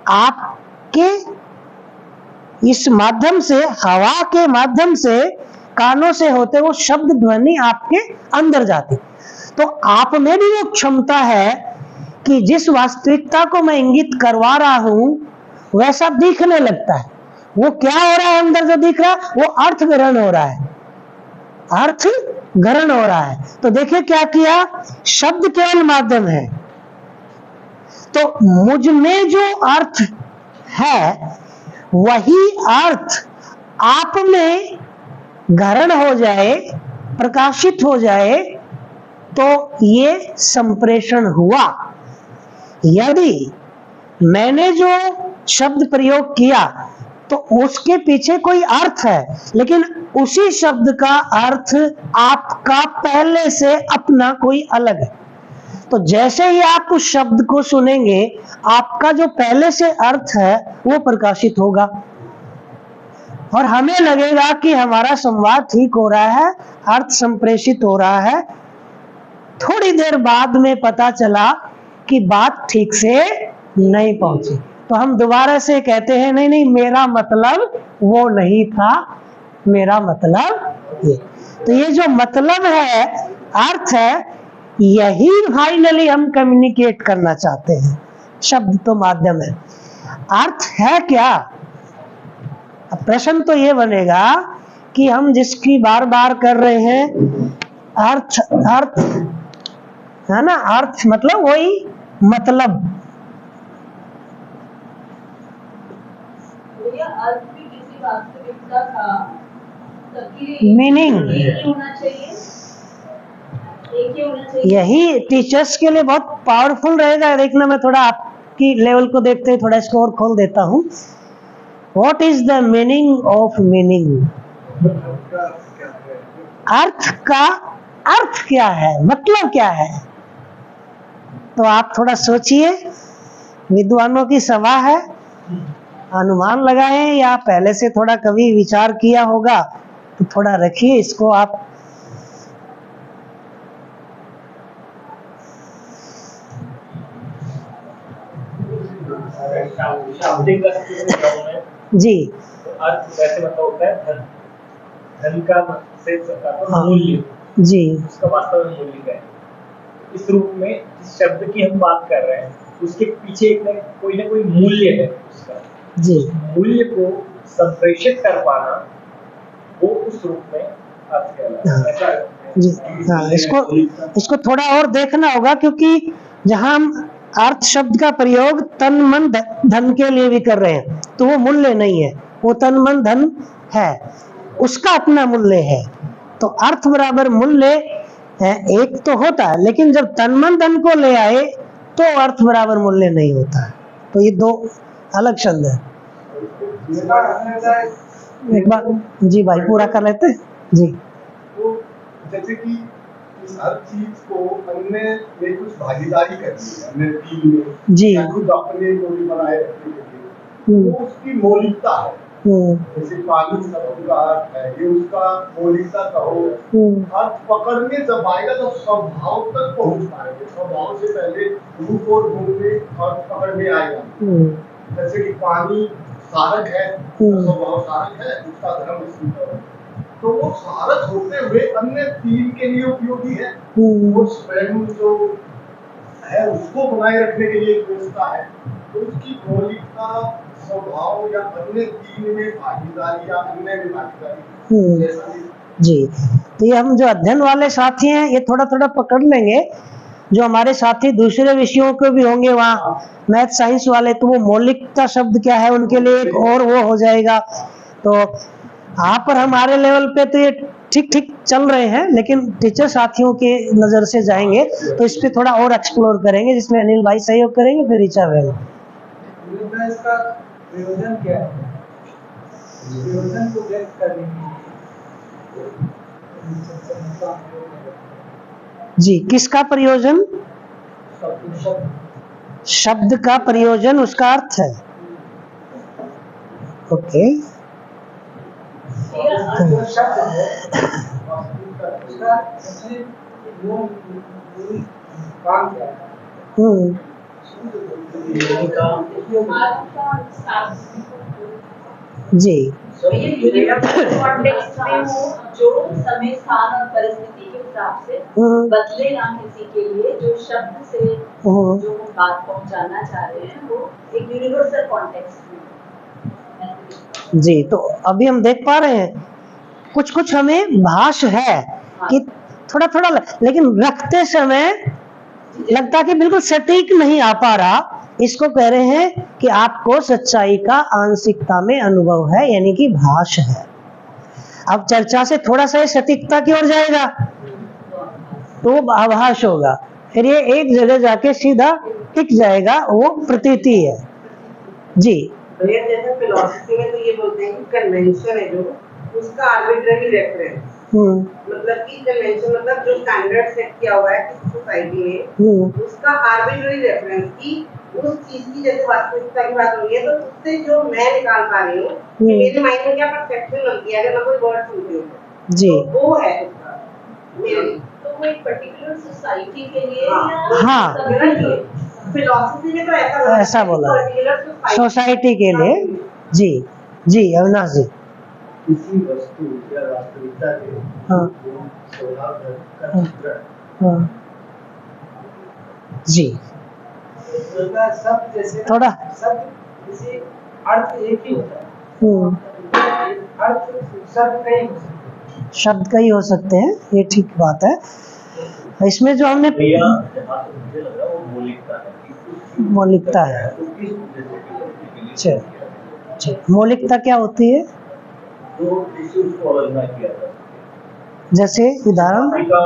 आपके इस माध्यम से, हवा के माध्यम से, कानों से होते वो शब्द ध्वनि आपके अंदर जाती। तो आप में भी वो क्षमता है कि जिस वास्तविकता को मैं इंगित करवा रहा हूं वैसा दिखने लगता है। वो क्या हो रहा है अंदर जो दिख रहा है, वो अर्थ ग्रहण हो रहा है, अर्थ ग्रहण हो रहा है। तो देखिए क्या किया, शब्द केवल माध्यम है, तो मुझ में जो अर्थ है वही अर्थ आप में ग्रहण हो जाए, प्रकाशित हो जाए, तो ये संप्रेषण हुआ। यदि मैंने जो शब्द प्रयोग किया तो उसके पीछे कोई अर्थ है, लेकिन उसी शब्द का अर्थ आपका पहले से अपना कोई अलग है। तो जैसे ही आप उस शब्द को सुनेंगे आपका जो पहले से अर्थ है वो प्रकाशित होगा और हमें लगेगा कि हमारा संवाद ठीक हो रहा है, अर्थ संप्रेषित हो रहा है। थोड़ी देर बाद में पता चला कि बात ठीक से नहीं पहुंची, तो हम दोबारा से कहते हैं नहीं नहीं मेरा मतलब वो नहीं था, मेरा मतलब ये। तो ये जो मतलब है, अर्थ है, यही फाइनली हम कम्युनिकेट करना चाहते हैं। शब्द तो माध्यम है, अर्थ है क्या? अब प्रश्न तो ये बनेगा कि हम जिसकी बार बार कर रहे हैं, अर्थ अर्थ है ना, अर्थ मतलब वही मतलब। भैया अर्थ भी किसी वास्तविकता का सबकी मीनिंग एक ही होना चाहिए, एक ही होना चाहिए। यही टीचर्स के लिए बहुत पावरफुल रहेगा। देखना, मैं थोड़ा आपकी लेवल को देखते हुए थोड़ा इसको और खोल देता हूँ। What is the meaning of meaning? अर्थ का अर्थ क्या है, मतलब क्या है? तो आप थोड़ा सोचिए, विद्वानों की सभा है, अनुमान लगाएं या पहले से थोड़ा कभी विचार किया होगा, तो थोड़ा रखिए इसको आप। शाब्दिक अर्थ में जी तो अर्थ वैसे मतलब होता है धन, धन का से मूल्य, जी उसका वास्तव में मूल्य क्या है। इस रूप में जिस शब्द की हम बात कर रहे हैं उसके पीछे एक ना कोई मूल्य है उसका। जी मूल्य को संप्रेषित कर पाना, वो उस रूप में अर्थ कहलाता है। ऐसा जी हाँ, इसको थोड़ा और देखना होगा, क्योंकि जहाँ हम अर्थ शब्द का प्रयोग तन मन धन के लिए भी कर रहे हैं, तो वो मूल्य नहीं है, वो तन मन धन है, उसका अपना मूल्य है। तो अर्थ बराबर मूल्य है, एक तो होता है, लेकिन जब तन मन धन को ले आए तो अर्थ बराबर मूल्य नहीं होता है। तो ये दो अलग शब्द है। एक बार जी भाई पूरा कर लेते जी। तो जैसे कि इस हर चीज को अन्य में कुछ भागीदारी करनी है, अन्य टीम में जी या खुद अपने मूल्य बनाए रखने के लिए, वो उसकी मौलिकता है। जैसे पानी शब्द का अर्थ है, ये उसका मौलिकता कहो। अर्थ पकड़ने जब आएगा तो स्वभाव तक पहुंच पाएंगे, स्वभाव से पहले रूप और गुण में अर्थ पकड़ में आएगा। जैसे कि पानी सारक है, स्वभाव सारक है, उसका धर्म शीतल है, तो वो सारक होते हुए अन्य तीन के लिए उपयोगी है। वो स्वयं जो है उसको बनाए रखने के लिए व्यवस्था है, तो उसकी मौलिकता स्वभाव या अन्य तीन में भागीदारी या अन्य में भागीदारी जैसा जी। तो ये हम जो अध्ययन वाले साथी हैं, ये थोड़ा थोड़ा पकड़ लेंगे। जो हमारे साथी दूसरे विषयों के भी होंगे वहाँ मैथ साइंस वाले, तो वो मौलिकता शब्द क्या है उनके लिए एक और वो हो जाएगा। तो आप और हमारे लेवल पे तो ये ठीक ठीक चल रहे हैं, लेकिन टीचर साथियों के नजर से जाएंगे तो इस पे थोड़ा और एक्सप्लोर करेंगे, जिसमें अनिल भाई सहयोग करेंगे, फिर ऋचा बहन। इसका प्रयोजन क्या है? प्रयोजन को व्यक्त करने के जी, किसका प्रयोजन? शब्द का प्रयोजन, उसका अर्थ है। ओके जी कॉन्टेक्स्ट में हो, जो समय स्थान और परिस्थिति के हिसाब से बदले ना किसी के लिए, जो शब्द से जो हम बात पहुंचाना चाह रहे हैं वो एक यूनिवर्सल कॉन्टेक्स्ट में। जी, तो अभी हम देख पा रहे हैं कुछ कुछ हमें भाष है कि थोड़ा थोड़ा, लेकिन रखते समय लगता कि बिल्कुल सटीक नहीं आ पा रहा। इसको कह रहे हैं कि आपको सच्चाई का आंशिकता में अनुभव है, यानी कि भाष है। अब चर्चा से थोड़ा सा सटीकता की ओर जाएगा तो वो आभास होगा, फिर ये एक जगह जाके सीधा टिक जाएगा, वो प्रतीति है। जी भैया जैसे फिलॉसफी में तो ये बोलते हैं कि कन्वेंशन है जो उसका आर्बिट्ररी रेफरेंस, मतलब कि कन्वेंशन मतलब जो स्टैंडर्ड सेट किया हुआ है किसी सोसाइटी में, उसका आर्बिट्ररी रेफरेंस की उस चीज की जैसे वास्तविकता की बात हो रही है, तो उससे जो मैं निकाल पा रही हूँ कि मेरे माइंड में क्या परसेप्शन बनती है अगर मैं कोई वर्ड सुनती हूँ, जी तो वो है उसका मेरे। तो वो एक पर्टिकुलर सोसाइटी के लिए हाँ फिलॉसफी में तो ऐसा बोला सोसाइटी के लिए। जी जी अविनाश जी। किसी वस्तु या वास्तविकता के हाँ स्वभाव का हाँ चित्रण हाँ जी सब जैसे थोड़ा सब किसी अर्थ एक ही होता है, अर्थ सब कई हो सकते हैं। शब्द कई हो सकते हैं, ये ठीक बात है। इसमें जो हमने क्रिया जहाँ तक मुझे लग रहा है वो मौलिकता है कि कुछ चीज़ मौलिकता है। तो किस उद्देश्य के लिए अच्छा। किया गया है। मौलिकता क्या होती है? तो किसी उसको अलग ना किया जा सके। जैसे उदाहरण? पानी का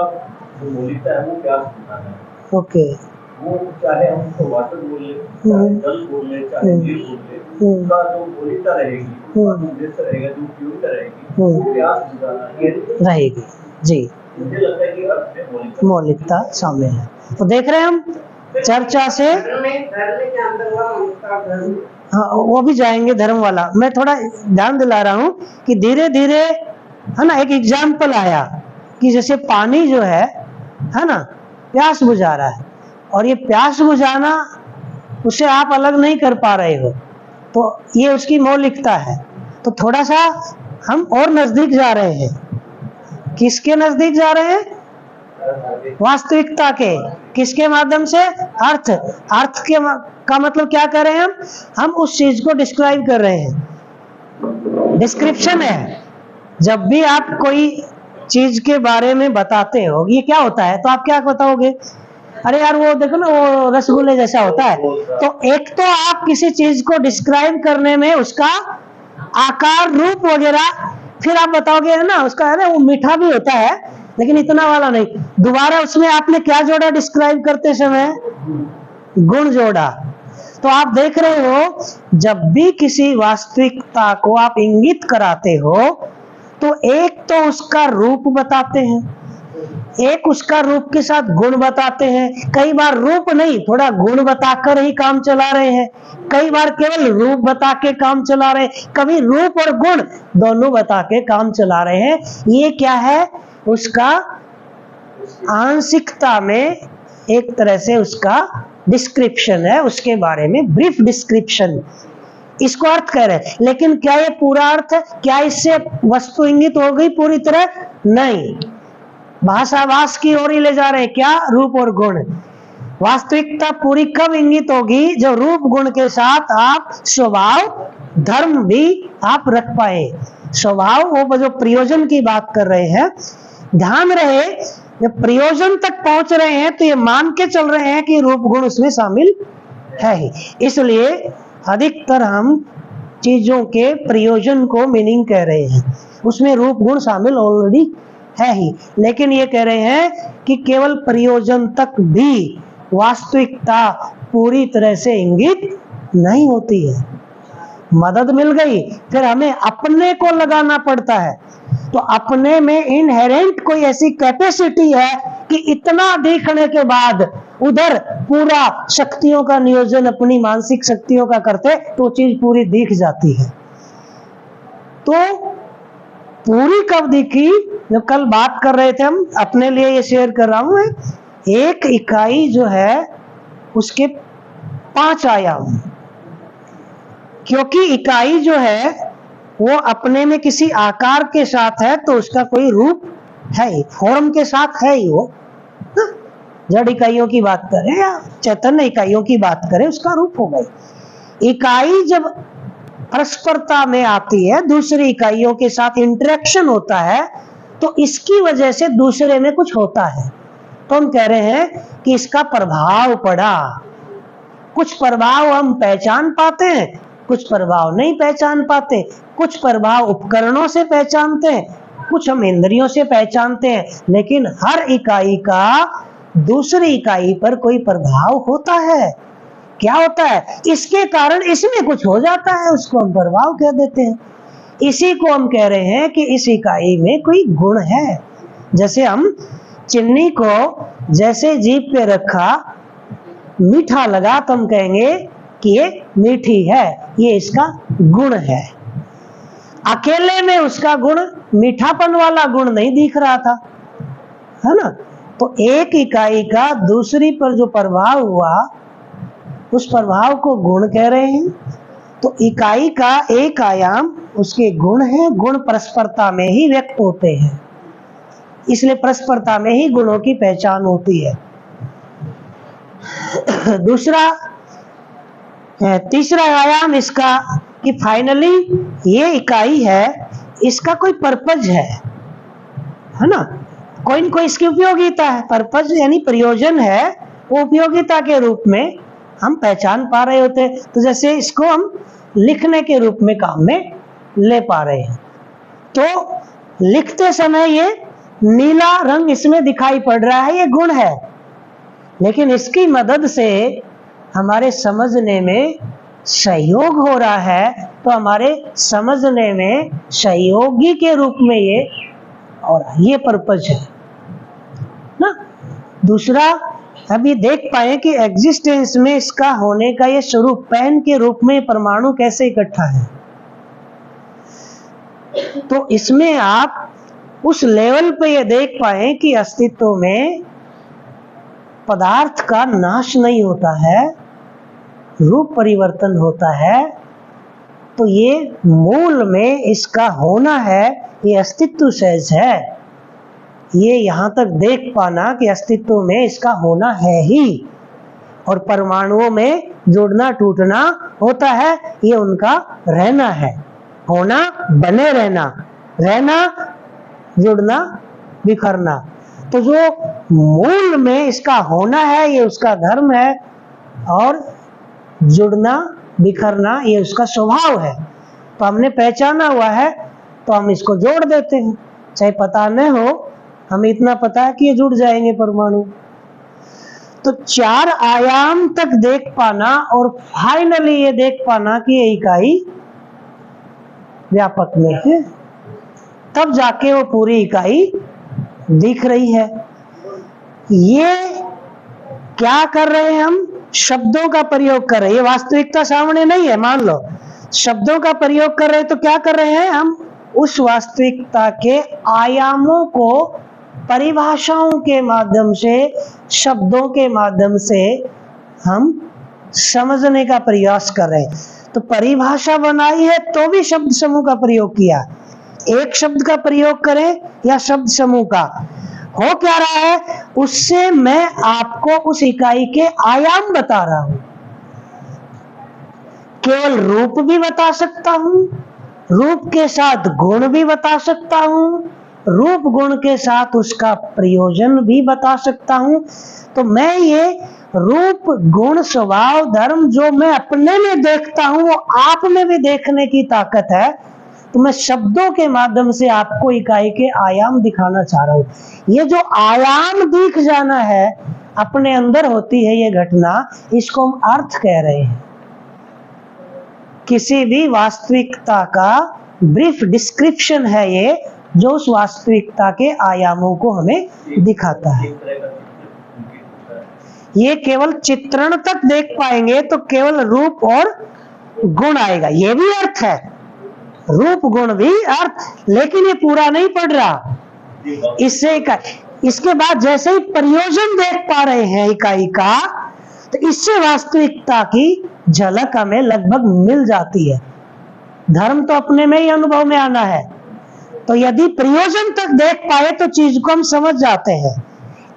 जो मौलिकता है वो प्यास बुझाना है। ओके। वो चाहे हम उसको वाटर बोल ले, चाहे जल बोल ले, चाहे नीर बोल ले, उसका जो मौलिकता रहेगी, उसका जो उद्देश्य रहेगा, जो उपयोगिता रहेगी, वो प्यास बुझाना ही रहेगी। जी, मुझे लगता है कि अर्थ में मौलिकता शामिल है। तो देख रहे हैं हम चर्चा से, धर्म के अंदर हुआ ममता धर्म। हाँ वो भी जाएंगे धर्म वाला। मैं थोड़ा ध्यान दिला रहा हूँ कि धीरे धीरे है ना, एक एग्जाम्पल आया कि जैसे पानी जो है ना, प्यास बुझा रहा है, और ये प्यास बुझाना उसे आप अलग नहीं कर पा रहे हो, तो ये उसकी मौलिकता है। तो थोड़ा सा हम और नजदीक जा रहे हैं। किसके नजदीक जा रहे हैं? वास्तविकता के। किसके माध्यम से? अर्थ। अर्थ के का मतलब क्या कर रहे हैं हम उस चीज को डिस्क्राइब कर रहे हैं। डिस्क्रिप्शन है। जब भी आप कोई चीज के बारे में बताते हो, ये क्या होता है, तो आप क्या बताओगे? अरे यार वो देखो ना, वो रसगुल्ले जैसा होता है। तो एक तो आप किसी चीज को डिस्क्राइब करने में उसका आकार, रूप वगैरह, फिर आप बताओगे है ना उसका, है ना वो मीठा भी होता है लेकिन इतना वाला नहीं। दोबारा उसमें आपने क्या जोड़ा डिस्क्राइब करते समय? गुण जोड़ा। तो आप देख रहे हो, जब भी किसी वास्तविकता को आप इंगित कराते हो तो एक तो उसका रूप बताते हैं, एक उसका रूप के साथ गुण बताते हैं। कई बार रूप नहीं, थोड़ा गुण बताकर ही काम चला रहे हैं, कई बार केवल रूप बता के काम चला रहे हैं, कभी रूप और गुण दोनों बता के काम चला रहे हैं। ये क्या है? उसका आंशिकता में एक तरह से उसका डिस्क्रिप्शन है, उसके बारे में ब्रीफ डिस्क्रिप्शन, इसको अर्थ कह रहे हैं। लेकिन क्या ये पूरा अर्थ? क्या इससे वस्तु इंगित हो गई पूरी तरह? नहीं, भाषाभास की ओर ही ले जा रहे हैं। क्या? रूप और गुण। वास्तविकता पूरी कब इंगित होगी? जो रूप गुण के साथ आप स्वभाव धर्म भी आप रख पाए। स्वभाव, वो जो प्रयोजन की बात कर रहे हैं, ध्यान रहे जब प्रयोजन तक पहुंच रहे हैं तो ये मान के चल रहे हैं कि रूप गुण उसमें शामिल है ही। इसलिए अधिकतर हम चीजों के प्रयोजन को मीनिंग कह रहे हैं, उसमें रूप गुण शामिल ऑलरेडी है ही। लेकिन ये कह रहे हैं कि केवल प्रयोजन तक भी वास्तविकता पूरी तरह से इंगित नहीं होती है। मदद मिल गई, फिर हमें अपने को लगाना पड़ता है। तो अपने में इनहेरेंट कोई ऐसी कैपेसिटी है कि इतना देखने के बाद उधर पूरा शक्तियों का नियोजन अपनी मानसिक शक्तियों का करते तो चीज पूरी दिख जाती है। तो पूरी कब दिखी? जो कल बात कर रहे थे हम, अपने लिए ये शेयर कर रहा हूं, एक इकाई जो है उसके 5 आयाम, क्योंकि इकाई जो है वो अपने में किसी आकार के साथ है तो उसका कोई रूप है ही, फॉर्म के साथ है ही। वो जड़ इकाइयों की बात करें या चैतन्य इकाइयों की बात करें, उसका रूप हो गई। इकाई जब परस्परता में आती है, दूसरी इकाइयों के साथ इंटरेक्शन होता है, तो इसकी वजह से दूसरे में कुछ होता है। तो हम कह रहे हैं कि इसका प्रभाव पड़ा। कुछ प्रभाव हम पहचान पाते हैं, कुछ प्रभाव नहीं पहचान पाते। कुछ प्रभाव उपकरणों से पहचानते हैं, कुछ हम इंद्रियों से पहचानते हैं। लेकिन हर इकाई का दूसरी इकाई पर कोई प्रभाव होता है। क्या होता है? इसके कारण इसमें कुछ हो जाता है, उसको हम प्रभाव कह देते हैं। इसी को हम कह रहे हैं कि इस इकाई में कोई गुण है। जैसे हम चीनी को जैसे जीभ पे रखा, मीठा लगा, तो हम कहेंगे कि ये मीठी है, ये इसका गुण है। अकेले में उसका गुण मीठापन वाला गुण नहीं दिख रहा था, है ना। तो एक इकाई का दूसरी पर जो प्रभाव हुआ, उस प्रभाव को गुण कह रहे हैं। तो इकाई का एक आयाम उसके गुण है, गुण परस्परता में ही व्यक्त होते हैं, इसलिए परस्परता में ही गुणों की पहचान होती है। तीसरा आयाम इसका कि फाइनली ये इकाई है, इसका कोई पर्पज है ना, कोई न कोई इसकी उपयोगिता है। पर्पज यानी प्रयोजन है, वो उपयोगिता के रूप में हम पहचान पा रहे होते हैं। तो जैसे इसको हम लिखने के रूप में काम में ले पा रहे हैं, तो लिखते समय ये नीला रंग इसमें दिखाई पड़ रहा है, ये गुण है, लेकिन इसकी मदद से हमारे समझने में सहयोग हो रहा है, तो हमारे समझने में सहयोगी के रूप में ये और ये पर्पज है ना। दूसरा, अभी देख पाए कि एग्जिस्टेंस में इसका होने का ये स्वरूप पेन के रूप में परमाणु कैसे इकट्ठा है, तो इसमें आप उस लेवल पे ये देख पाए कि अस्तित्व में पदार्थ का नाश नहीं होता है, रूप परिवर्तन होता है। तो ये मूल में इसका होना है, ये अस्तित्व सहज है। ये यहाँ तक देख पाना कि अस्तित्व में इसका होना है ही, और परमाणुओं में जुड़ना टूटना होता है, ये उनका रहना है। होना, बने रहना, रहना, जुड़ना, बिखरना। तो जो मूल में इसका होना है ये उसका धर्म है, और जुड़ना बिखरना ये उसका स्वभाव है। तो हमने पहचाना हुआ है तो हम इसको जोड़ देते हैं, चाहे पता न हो, हमें इतना पता है कि ये जुड़ जाएंगे परमाणु। तो 4 आयाम तक देख पाना और फाइनली ये देख पाना कि ये इकाई व्यापक में है, तब जाके वो पूरी इकाई दिख रही है। ये क्या कर रहे हैं हम? शब्दों का प्रयोग कर रहे हैं। ये वास्तविकता सामने नहीं है, मान लो शब्दों का प्रयोग कर रहे हैं, तो क्या कर रहे हैं हम? उस वास्तविकता के आयामों को परिभाषाओं के माध्यम से, शब्दों के माध्यम से हम समझने का प्रयास कर रहे हैं। तो परिभाषा बनाई है तो भी शब्द समूह का प्रयोग किया। एक शब्द का प्रयोग करें या शब्द समूह का, हो क्या रहा है? उससे मैं आपको उस इकाई के आयाम बता रहा हूं। केवल रूप भी बता सकता हूं, रूप के साथ गुण भी बता सकता हूं, रूप गुण के साथ उसका प्रयोजन भी बता सकता हूं। तो मैं ये रूप गुण स्वभाव धर्म जो मैं अपने में देखता हूं, वो आप में भी देखने की ताकत है। तो मैं शब्दों के माध्यम से आपको इकाई के आयाम दिखाना चाह रहा हूं। ये जो आयाम दिख जाना है, अपने अंदर होती है ये घटना, इसको हम अर्थ कह रहे हैं। किसी भी वास्तविकता का ब्रीफ डिस्क्रिप्शन है ये, जो उस वास्तविकता के आयामों को हमें दिखाता है। ये केवल चित्रण तक देख पाएंगे तो केवल रूप और गुण आएगा, ये भी अर्थ है, रूप गुण भी अर्थ, लेकिन ये पूरा नहीं पड़ रहा। इसके बाद जैसे ही प्रयोजन देख पा रहे हैं इकाई का, तो इससे वास्तविकता की झलक हमें लगभग मिल जाती है। धर्म तो अपने में ही अनुभव में आना है, तो यदि प्रयोजन तक देख पाए तो चीज को हम समझ जाते हैं।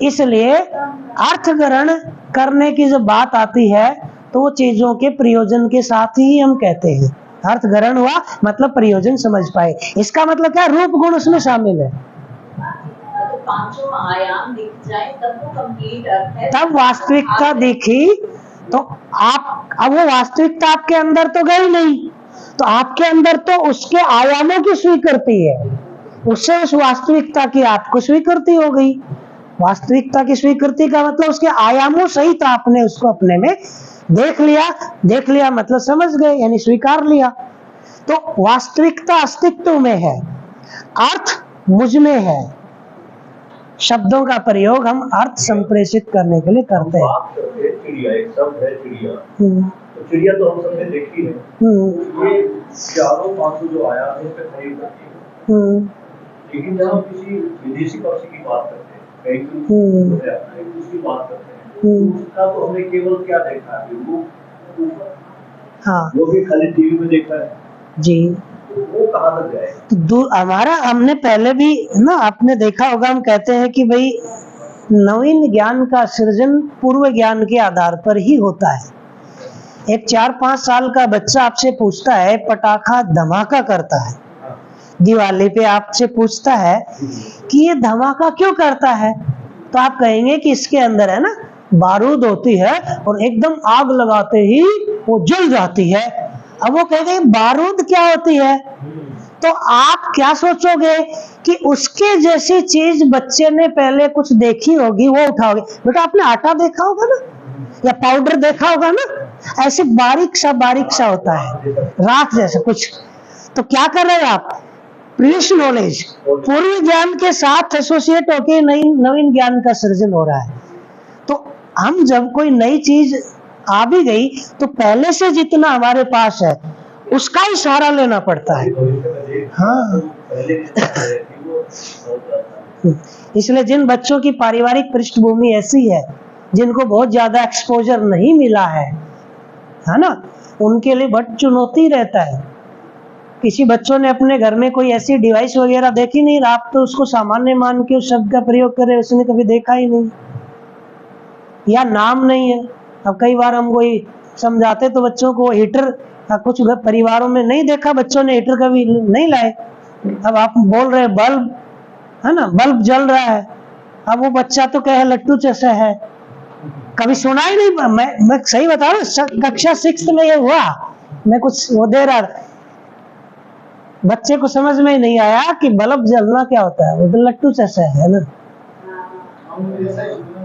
इसलिए अर्थ ग्रहण करने की जब बात आती है तो वो चीजों के प्रयोजन के साथ ही हम कहते हैं। अर्थ ग्रहण हुआ मतलब प्रयोजन समझ पाए, इसका मतलब क्या? रूप गुण उसमें शामिल है। तो पांचों आयाम दिख जाए तब वो कंप्लीट अर्थ है, तब वास्तविकता दिखी। तो आप अब वो वास्तविकता आपके अंदर तो गई नहीं, तो आपके अंदर तो उसके आयामों की स्वीकृति है, उससे उस वास्तविकता की आपको स्वीकृति हो गई। वास्तविकता की स्वीकृति का मतलब उसके आयामों सहित आपने उसको अपने में देख लिया। देख लिया मतलब समझ गए, यानी स्वीकार लिया। तो वास्तविकता अस्तित्व में है, अर्थ मुझ में है। शब्दों का प्रयोग हम अर्थ संप्रेषित करने के लिए करते हैं। चिड़िया एक शब्द है, चिड़िया। तो चिड़िया तो हम सबने देखी है। ये चारों पांचों जो आया है पे खरीद करती है। लेकिन जब हम किसी विदेशी पक्षी की बात करते हैं, कहीं उसकी बात करते हैं, उसका तो हमने केवल क्या देखा है? हाँ वो भी खाली टीवी में देखता है जी। वो कहाँ तक जाएगा? तो हमारा हमने पहले भी ना आपने देखा होगा, हम कहते हैं कि भाई नवीन ज्ञान का सृजन पूर्व ज्ञान के आधार पर ही होता है। एक 4-5 साल का बच्चा आपसे पूछता है, पटाखा धमाका करता है दिवाली पे, आपसे पूछता है कि ये धमाका क्यों करता है, तो आप कहेंगे कि इसके अंदर है ना बारूद होती है और एकदम आग लगाते ही वो जल जाती है। अब वो कहेंगे बारूद क्या होती है, तो आप क्या सोचोगे कि उसके जैसी चीज बच्चे ने पहले कुछ देखी होगी, वो उठाओगे। बेटा आपने आटा देखा होगा ना, या पाउडर देखा होगा ना, ऐसे बारीक सा होता है, राख जैसा कुछ। तो क्या कर रहे हैं आप, प्रीवियस नॉलेज पूर्व ज्ञान के साथ एसोसिएट होकर नवीन ज्ञान का सृजन हो रहा है। तो हम जब कोई नई चीज आ भी गई तो पहले से जितना हमारे पास है उसका ही सहारा लेना पड़ता है। हाँ इसलिए जिन बच्चों की पारिवारिक पृष्ठभूमि ऐसी है, जिनको बहुत ज्यादा एक्सपोजर नहीं मिला है ना, उनके लिए बड़ी चुनौती रहता है। किसी बच्चों ने अपने घर में कोई ऐसी डिवाइस वगैरह देखी नहीं, आप तो उसको सामान्य मान के उस शब्द का प्रयोग कर रहे, उसने कभी देखा ही नहीं या नाम नहीं है। अब कई बार हम कोई समझाते तो बच्चों को हीटर, कुछ परिवारों में नहीं देखा बच्चों ने, हीटर कभी नहीं लाए। अब आप बोल रहे बल्ब है ना, बल्ब जल रहा है, अब वो बच्चा तो कहे लट्टू जैसा है, कभी सुना ही नहीं। मैं सही बता रहा हूँ, कक्षा 6 में ये हुआ, मैं कुछ वो दे रहा, बच्चे को समझ में ही नहीं आया कि बल्ब जलना क्या होता है, वो तो लट्टू जैसा है ना,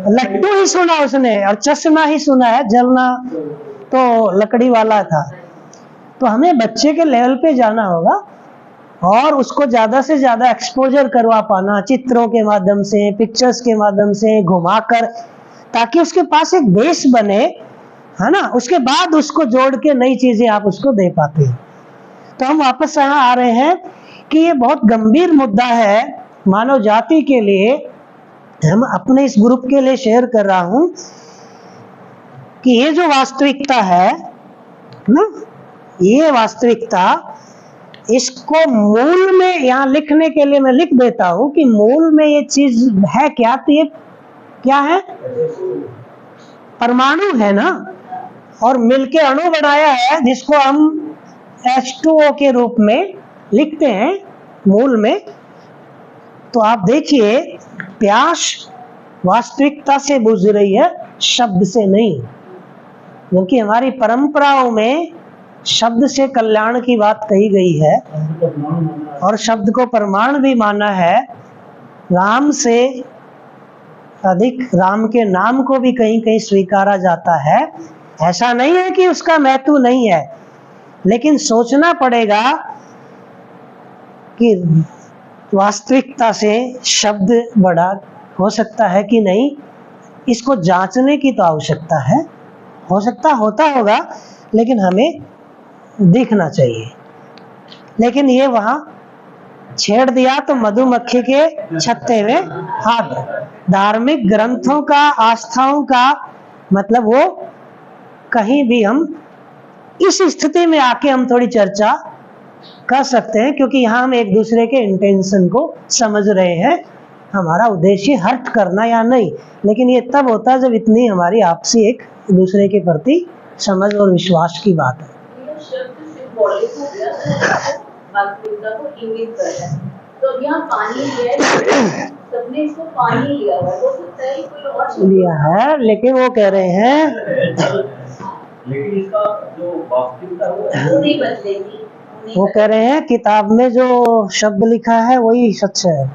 लट्टू ही सुना उसने और चश्मा ही सुना है, जलना तो लकड़ी वाला था। तो हमें बच्चे के लेवल पे जाना होगा और उसको ज्यादा से ज्यादा एक्सपोजर करवा पाना, चित्रों के माध्यम से, पिक्चर्स के माध्यम से घुमाकर, ताकि उसके पास एक बेस बने, है ना, उसके बाद उसको जोड़ के नई चीजें आप उसको दे पाते हैं। तो हम वापस यहाँ आ रहे हैं कि ये बहुत गंभीर मुद्दा है मानव जाति के लिए। हम अपने इस ग्रुप के लिए शेयर कर रहा हूं कि ये जो वास्तविकता है ना, ये वास्तविकता, इसको मूल में यहाँ लिखने के लिए मैं लिख देता हूं कि मूल में ये चीज है क्या, तो ये क्या है, परमाणु है ना, और मिलके अणु बनाया है जिसको हम H2O के रूप में लिखते हैं मूल में। तो आप देखिए, प्यास वास्तविकता से बुझ रही है, शब्द से नहीं, क्योंकि हमारी परंपराओं में शब्द से कल्याण की बात कही गई है और शब्द को प्रमाण भी माना है। राम से अधिक राम के नाम को भी कहीं कहीं स्वीकारा जाता है। ऐसा नहीं है कि उसका महत्व नहीं है, लेकिन सोचना पड़ेगा कि वास्तविकता से शब्द बड़ा हो सकता है कि नहीं, इसको जांचने की तो आवश्यकता है। हो सकता होता होगा, लेकिन हमें देखना चाहिए। लेकिन ये वहां छेड़ दिया तो मधुमक्खी के छत्ते में हाथ। धार्मिक ग्रंथों का, आस्थाओं का मतलब वो कहीं भी हम इस स्थिति में आके हम थोड़ी चर्चा कर सकते हैं, क्योंकि यहाँ हम एक दूसरे के इंटेंशन को समझ रहे हैं। हमारा उद्देश्य हर्ट करना या नहीं, लेकिन ये तब होता है जब इतनी हमारी आपसी एक दूसरे के प्रति समझ और विश्वास की बात है। तो यहाँ पानी सबने इसको पानी लिया हुआ है, हो सकता है कोई और लिया है, लेकिन वो कह रहे हैं लेकिन इसका जो वास्तविकता वो नहीं बदलेगी। वो कह रहे हैं किताब में जो शब्द लिखा है वही सच है।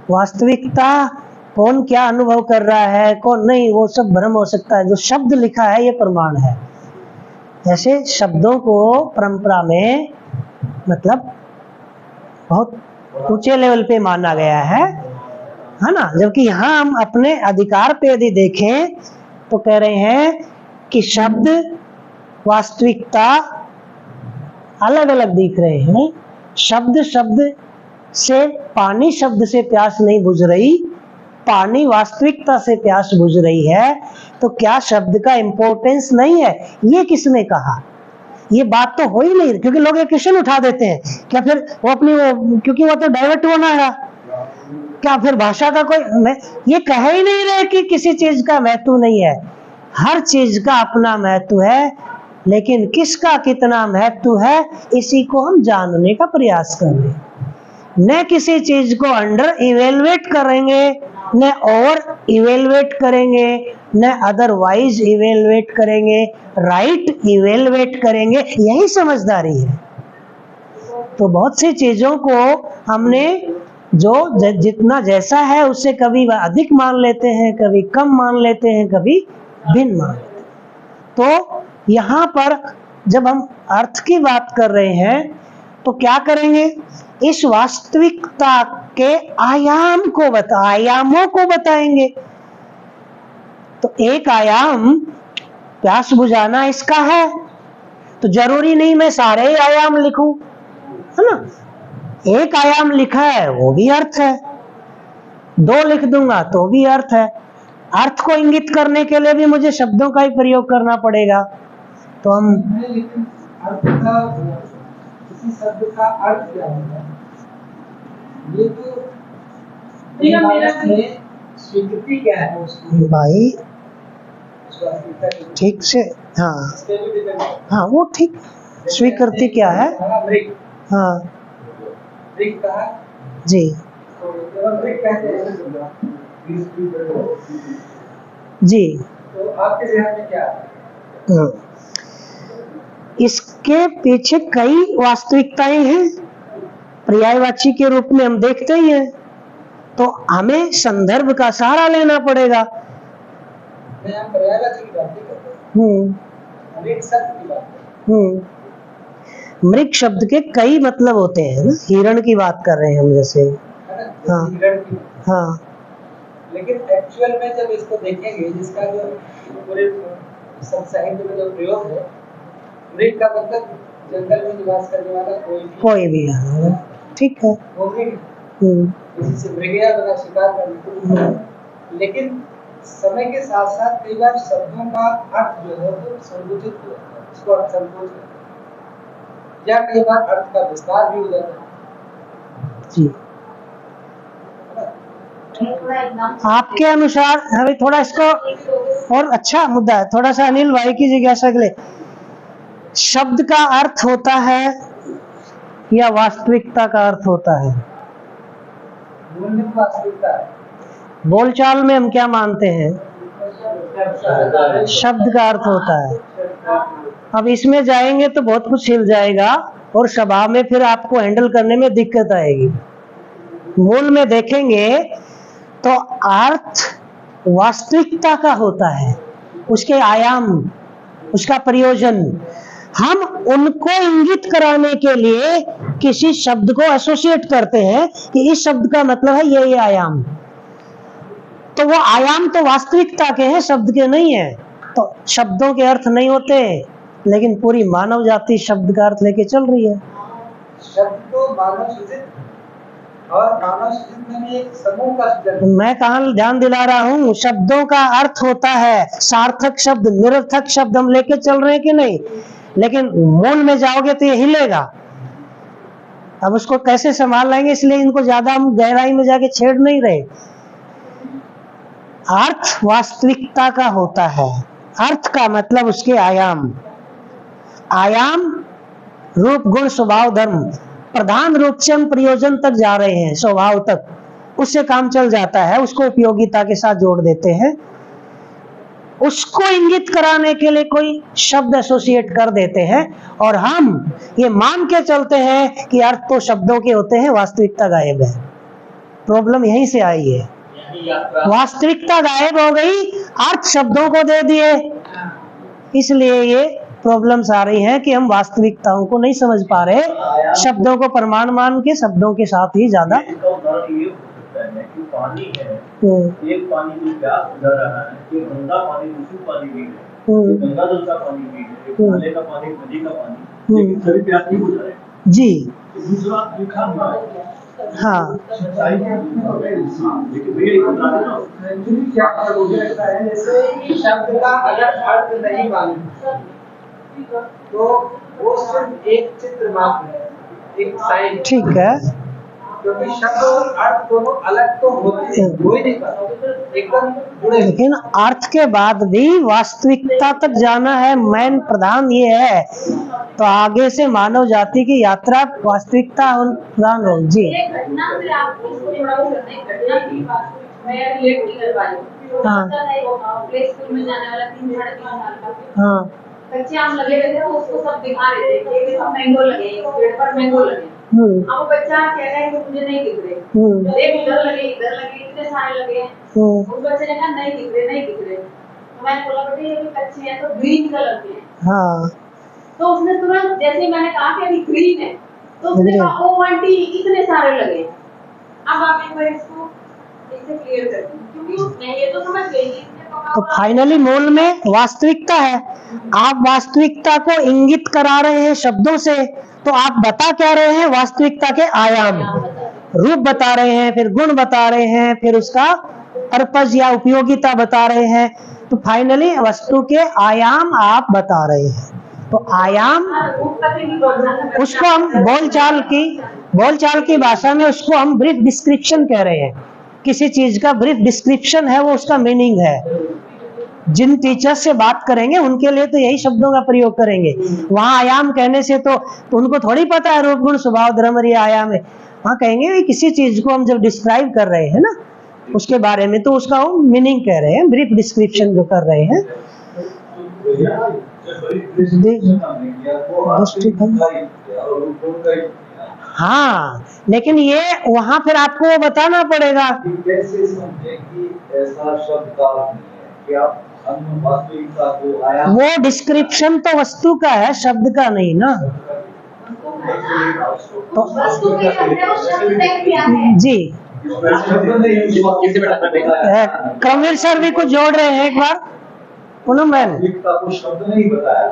वास्तविकता कौन क्या अनुभव कर रहा है, कौन नहीं, वो सब भ्रम हो सकता है। जो शब्द लिखा है ये प्रमाण है। ऐसे शब्दों को परंपरा में मतलब बहुत ऊंचे लेवल पे माना गया है ना। जबकि यहाँ हम अपने अधिकार पे यदि देखें तो कह रहे हैं कि शब्द वास्तविकता अलग अलग दिख रहे हैं। शब्द से, पानी शब्द से प्यास नहीं बुझ रही, पानी वास्तविकता से प्यास बुझ रही है। तो क्या शब्द का इंपॉर्टेंस नहीं है? ये किसने कहा? ये बात तो हो ही नहीं, क्योंकि लोग एक क्वेश्चन उठा देते हैं, क्या फिर वो अपनी वो, क्योंकि वो तो डाइवर्ट होना है, क्या फिर भाषा का कोई ये कह ही नहीं रहे कि किसी चीज का महत्व नहीं है। हर चीज का अपना महत्व है, लेकिन किसका कितना महत्व है इसी को हम जानने का प्रयास कर रहे हैं। न किसी चीज को अंडर इवेलुएट करेंगे, न ओवर इवेलुएट करेंगे, न अदरवाइज इवेलुएट करेंगे, राइट इवेलुएट करेंगे, यही समझदारी है। तो बहुत सी चीजों को हमने जो जितना जैसा है उससे कभी अधिक मान लेते हैं, कभी कम मान लेते हैं, कभी भिन्न मान लेते हैं। तो यहाँ पर जब हम अर्थ की बात कर रहे हैं तो क्या करेंगे, इस वास्तविकता के आयामों को बताएंगे। तो एक आयाम प्यास बुझाना इसका है, तो जरूरी नहीं मैं सारे ही आयाम लिखूं, है ना। एक आयाम लिखा है वो भी अर्थ है, दो लिख दूंगा तो भी अर्थ है। अर्थ को इंगित करने के लिए भी मुझे शब्दों का ही प्रयोग करना पड़ेगा। तो हम अर्थ का, किसी शब्द का अर्थ क्या होता है, ये तो स्वीकृति क्या है उसकी भाई ठीक से, हाँ वो ठीक, स्वीकृति क्या है, हाँ जी जी। तो आपके ध्यान में क्या है? इसके पीछे कई वास्तविकताएं हैं, पर्यायवाची के रूप में हम देखते ही हैं, तो हमें संदर्भ का सहारा लेना पड़ेगा। मैं पर्यायवाची की बात नहीं कर रहा, मृग शब्द की बात कर रहा। मृग शब्द के कई मतलब होते हैं ना, हिरण की बात कर रहे हैं हम जैसे, हाँ हाँ। लेकिन एक्चुअल में जब इसको देखेंगे, जिसका जो पूरे सब साहित्य में जो प्रयोग है, मृग का मतलब जंगल में निवास करने वाला कोई भी है, ठीक है, वो मृग, इसी से मृगया बना शिकार करना। लेकिन समय के साथ साथ कई बार शब्दों का अर्थ जो है वो संकुचित हो जाता है, उसको अर्थ संकोच या कई बार अर्थ का विस्तार भी हो जाता है जी। आपके अनुसार अभी थोड़ा इसको और अच्छा मुद्दा है, थोड़ा सा अनिल भाई की जिज्ञासा के लिए, शब्द का अर्थ होता है या वास्तविकता का अर्थ होता है? वास्तविकता है। बोलचाल में हम क्या मानते हैं, शब्द का अर्थ होता है। अब इसमें जाएंगे तो बहुत कुछ हिल जाएगा और सभा में फिर आपको हैंडल करने में दिक्कत आएगी। मूल में देखेंगे तो अर्थ वास्तविकता का होता है, उसके आयाम, उसका प्रयोजन। हम उनको इंगित कराने के लिए किसी शब्द को एसोसिएट करते हैं कि इस शब्द का मतलब है ये आयाम, तो वो आयाम तो वास्तविकता के हैं, शब्द के नहीं है। तो शब्दों के अर्थ नहीं होते, लेकिन पूरी मानव जाति शब्द का अर्थ लेके चल रही है। शब्द तो मानव सृजित, और मानव सृजित में भी एक समूह का सृजन। मैं कहाँ ध्यान दिला रहा हूँ, शब्दों का अर्थ होता है, सार्थक शब्द, निरर्थक शब्द हम लेके चल रहे हैं कि नहीं, लेकिन मूल में जाओगे तो ये हिलेगा। अब उसको कैसे संभाल लेंगे, इसलिए इनको ज्यादा हम गहराई में जाके छेड़ नहीं रहे। अर्थ वास्तविकता का होता है, अर्थ का मतलब उसके आयाम, आयाम रूप गुण स्वभाव धर्म, प्रधान रूप से हम प्रयोजन तक जा रहे हैं, स्वभाव तक, उससे काम चल जाता है, उसको उपयोगिता के साथ जोड़ देते हैं, उसको इंगित कराने के लिए कोई शब्द एसोसिएट कर देते हैं, और हम ये मान के चलते हैं कि अर्थ तो शब्दों के होते हैं, वास्तविकता गायब है। प्रॉब्लम यहीं से आई है, वास्तविकता गायब हो गई, अर्थ शब्दों को दे दिए, इसलिए ये प्रॉब्लम्स आ रही हैं कि हम वास्तविकताओं को नहीं समझ पा रहे, शब्दों को प्रमाण मान के शब्दों के साथ ही ज्यादा। पानी है, एक पानी की प्यास बुझा रहा है, एक गंदा पानी दूषित पानी भी है, गंगा जल का पानी भी है, एक नाले का पानी, नदी का पानी, लेकिन सभी प्यास नहीं बुझा रहे जी। दूसरा लिखा हुआ है, हाँ शब्द का अगर अर्थ नहीं मालूम, तो वो सिर्फ एक चित्र मात्र है, एक साइन। ठीक है, क्योंकि शब्द और अर्थ दोनों अलग तो होते हैं, हो ही नहीं पाते, एकदम जुड़े। लेकिन अर्थ के बाद भी वास्तविकता तक जाना है, मेन प्रधान ये है। तो आगे से मानव जाति की यात्रा वास्तविकता प्रधान हो। जी एक घटना से आप इसको थोड़ा वो करते हैं, घटना की मैं रिलेट नहीं कर पा रही हूँ। हाँ। प्ले स्कूल में जाने वाला 3 साढ़े 3 साल का हाँ, कच्चे आम लगे हुए थे, तो उसको सब दिखा रहे थे कि देखो मैंगो लगे, इस पेड़ पर मैंगो लगे। अब वो बच्चा कह रहा है कि मुझे नहीं दिख रहे, देख इधर लगे इतने सारे लगे हैं। उस बच्चे ने कहा नहीं दिख रहे। तो मैंने बोला बेटे ये कच्चे हैं तो ग्रीन कलर के हैं। हाँ, तो उसने तुरंत जैसे मैंने कहा कि अभी ग्रीन है, तो उसने कहा ओ आंटी इतने सारे लगे। अब आप एक बार इसको इससे क्लियर कर दीजिए, क्योंकि उसने ये तो समझ गई थी। तो फाइनली मूल में वास्तविकता है। आप वास्तविकता को इंगित करा रहे हैं शब्दों से, तो आप बता क्या रहे हैं? वास्तविकता के आयाम, रूप बता रहे हैं, फिर गुण बता रहे हैं, फिर उसका पर्पस या उपयोगिता बता रहे हैं। तो फाइनली वस्तु के आयाम आप बता रहे हैं। तो आयाम उसको हम बोलचाल की भाषा में उसको हम ब्रीफ डिस्क्रिप्शन कह रहे हैं। किसी चीज का ब्रीफ डिस्क्रिप्शन है, वो उसका मीनिंग है। जिन टीचर से बात करेंगे उनके लिए तो यही शब्दों का प्रयोग करेंगे। वहां आयाम कहने से तो उनको थोड़ी पता है रूप गुण स्वभाव धर्म ये आयाम है। वहां कहेंगे किसी चीज को हम जब डिस्क्राइब कर रहे हैं ना उसके बारे में, तो उसका हम मीनिंग कह रहे हैं, ब्रीफ डिस्क्रिप्शन जो कर रहे हैं। हाँ, लेकिन ये वहां फिर आपको वो बताना पड़ेगा। कैसे समझे कि ऐसा शब्द का अर्थ नहीं है कि आप वास्तविकता को आयाम। वो डिस्क्रिप्शन तो वस्तु का है, शब्द का नहीं ना। तो जी क्रमवीर सर भी कुछ जोड़ रहे हैं एक बार। पूनम बहन को शब्द नहीं बताया,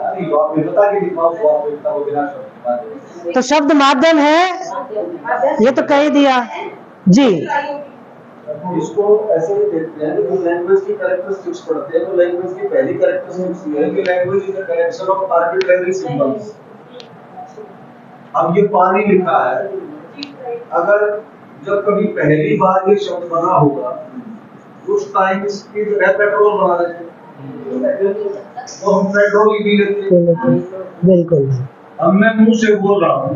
बता के दिखाओ वास्तविकता को बिना शब्द। तो शब्द माध्यम है, ये तो कह दिया जी। इसको ऐसे ही देखते हैं कि लैंग्वेज की कैरेक्टरिस्टिक्स पढ़ते हैं, तो लैंग्वेज की पहली कैरेक्टरिस्टिक्स ये है कि language is a collection of arbitrary symbols. अब ये पानी लिखा है, अगर जब कभी पहली बार ये शब्द बना होगा उस टाइम इसकी जगह पेट्रोल बना देते, तो हम पेट्रोल ही पी लेते। बिल्कुल। अब मैं मुंह से बोल रहा हूँ,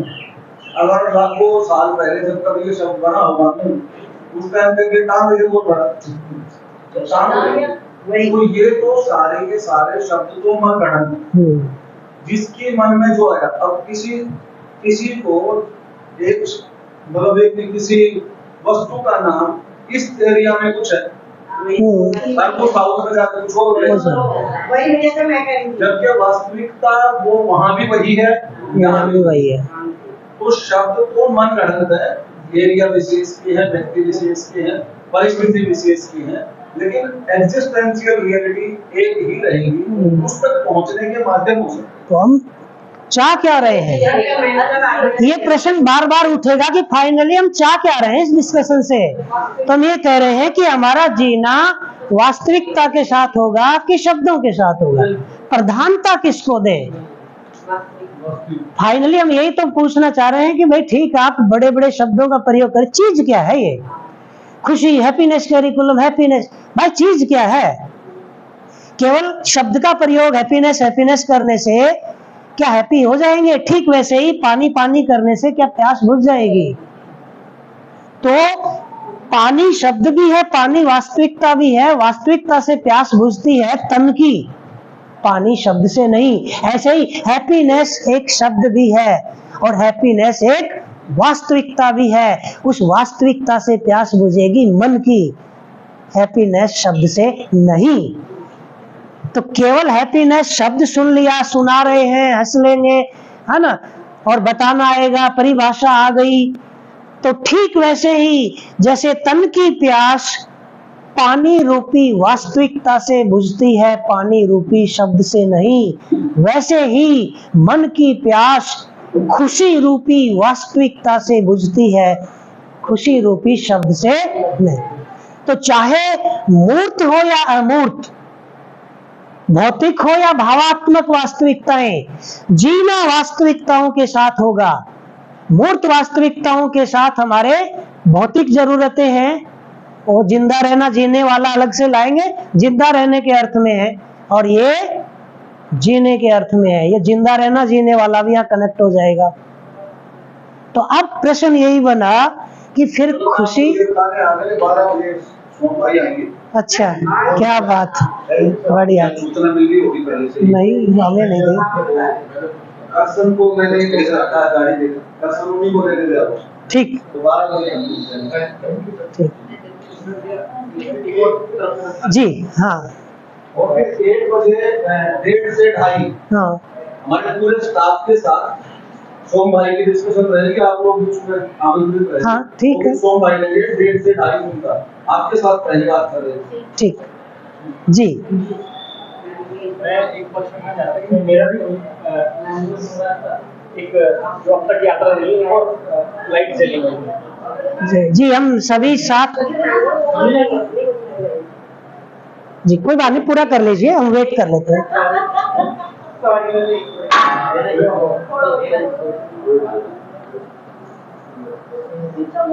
अगर लाखों साल पहले जब कभी ये शब्द बना होगा उस टाइम तक ये टांग से बोल रहा तो ये तो सारे के सारे शब्द तो मन गढ़ जिसके मन में जो है। अब किसी को एक मतलब एक किसी वस्तु का नाम इस एरिया में कुछ है, आपको साउथ में जाकर कुछ और जबकि वास्तविकता वो वहाँ भी वही है, यहाँ भी वही है। तो शब्द तो मन गढ़ंत है, एरिया विशेष की है, व्यक्ति विशेष की है, परिस्थिति विशेष की है, लेकिन एग्जिस्टेंशियल रियलिटी एक ही रहेगी, उस तक पहुंचने के माध्यम से। तो हम चाह क्या रहे हैं, ये प्रश्न बार बार उठेगा कि फाइनली हम चाह क्या रहे हैं इस डिस्कशन से। तो हम ये कह रहे हैं कि हमारा जीना वास्तविकता के साथ होगा कि शब्दों के साथ होगा, प्रधानता किसको दें। फाइनली हम यही तो पूछना चाह रहे हैं कि भाई ठीक है, आप बड़े बड़े शब्दों का प्रयोग करें, चीज क्या है ये? खुशी, हैप्पीनेस, करिकुलम, हैप्पीनेस, भाई चीज क्या है? केवल शब्द का प्रयोग हैप्पीनेस करने से क्या हैप्पी हो जाएंगे? ठीक वैसे ही पानी करने से क्या प्यास बुझ जाएगी? तो पानी शब्द भी है, पानी वास्तविकता भी है। वास्तविकता से प्यास बुझती है तन की, पानी शब्द से नहीं। ऐसे ही हैप्पीनेस एक शब्द भी है और हैप्पीनेस एक वास्तविकता भी है। उस वास्तविकता से प्यास बुझेगी मन की, हैप्पीनेस शब्द से नहीं। तो केवल हैप्पीनेस शब्द सुन लिया, सुना रहे हैं, हंस लेंगे, है ना, और बताना आएगा, परिभाषा आ गई। तो ठीक वैसे ही जैसे तन की प्यास पानी रूपी वास्तविकता से बुझती है, पानी रूपी शब्द से नहीं, वैसे ही मन की प्यास खुशी रूपी वास्तविकता से बुझती है, खुशी रूपी शब्द से नहीं। तो चाहे मूर्त हो या अमूर्त, भौतिक हो या भावात्मक वास्तविकताएं, जीना वास्तविकताओं के साथ होगा। मूर्त वास्तविकताओं के साथ हमारे भौतिक जरूरतें हैं, और जिंदा रहना जीने वाला अलग से लाएंगे, जिंदा रहने के अर्थ में है और ये जीने के अर्थ में है। ये जिंदा रहना जीने वाला भी यहाँ कनेक्ट हो जाएगा। तो अब प्रश्न यही बना कि फिर खुशी, अच्छा क्या बात, बढ़िया। सूचना मिल गई होगी पहले से? नहीं, हमें नहीं दी। करसन को मैंने कैसे रखा है गाड़ी देकर, करसन उन्हीं को लेके गया वो। ठीक दोबारा ठीक जी, हाँ और फिर 1 बजे 1:30 से 2:30 हाँ हमारे पूरे स्टाफ के साथ सोम भाई की डिस्कशन रहेगी। आप लोग बीच में आमंत्रित रहेंगे। हाँ, ठीक है। तो सोम भाई ने 1:30 से 2:30 उनका आपके साथ पहली बात कर रहे हैं। ठीक जी। मैं एक क्वेश्चन करना चाहता हूँ कि मेरा भी एक जो अब तक यात्रा रही है और लाइट सेलिंग है जी, हम सभी साथ जी, कोई बात नहीं, पूरा कर लीजिए, हम वेट कर लेते हैं। It's a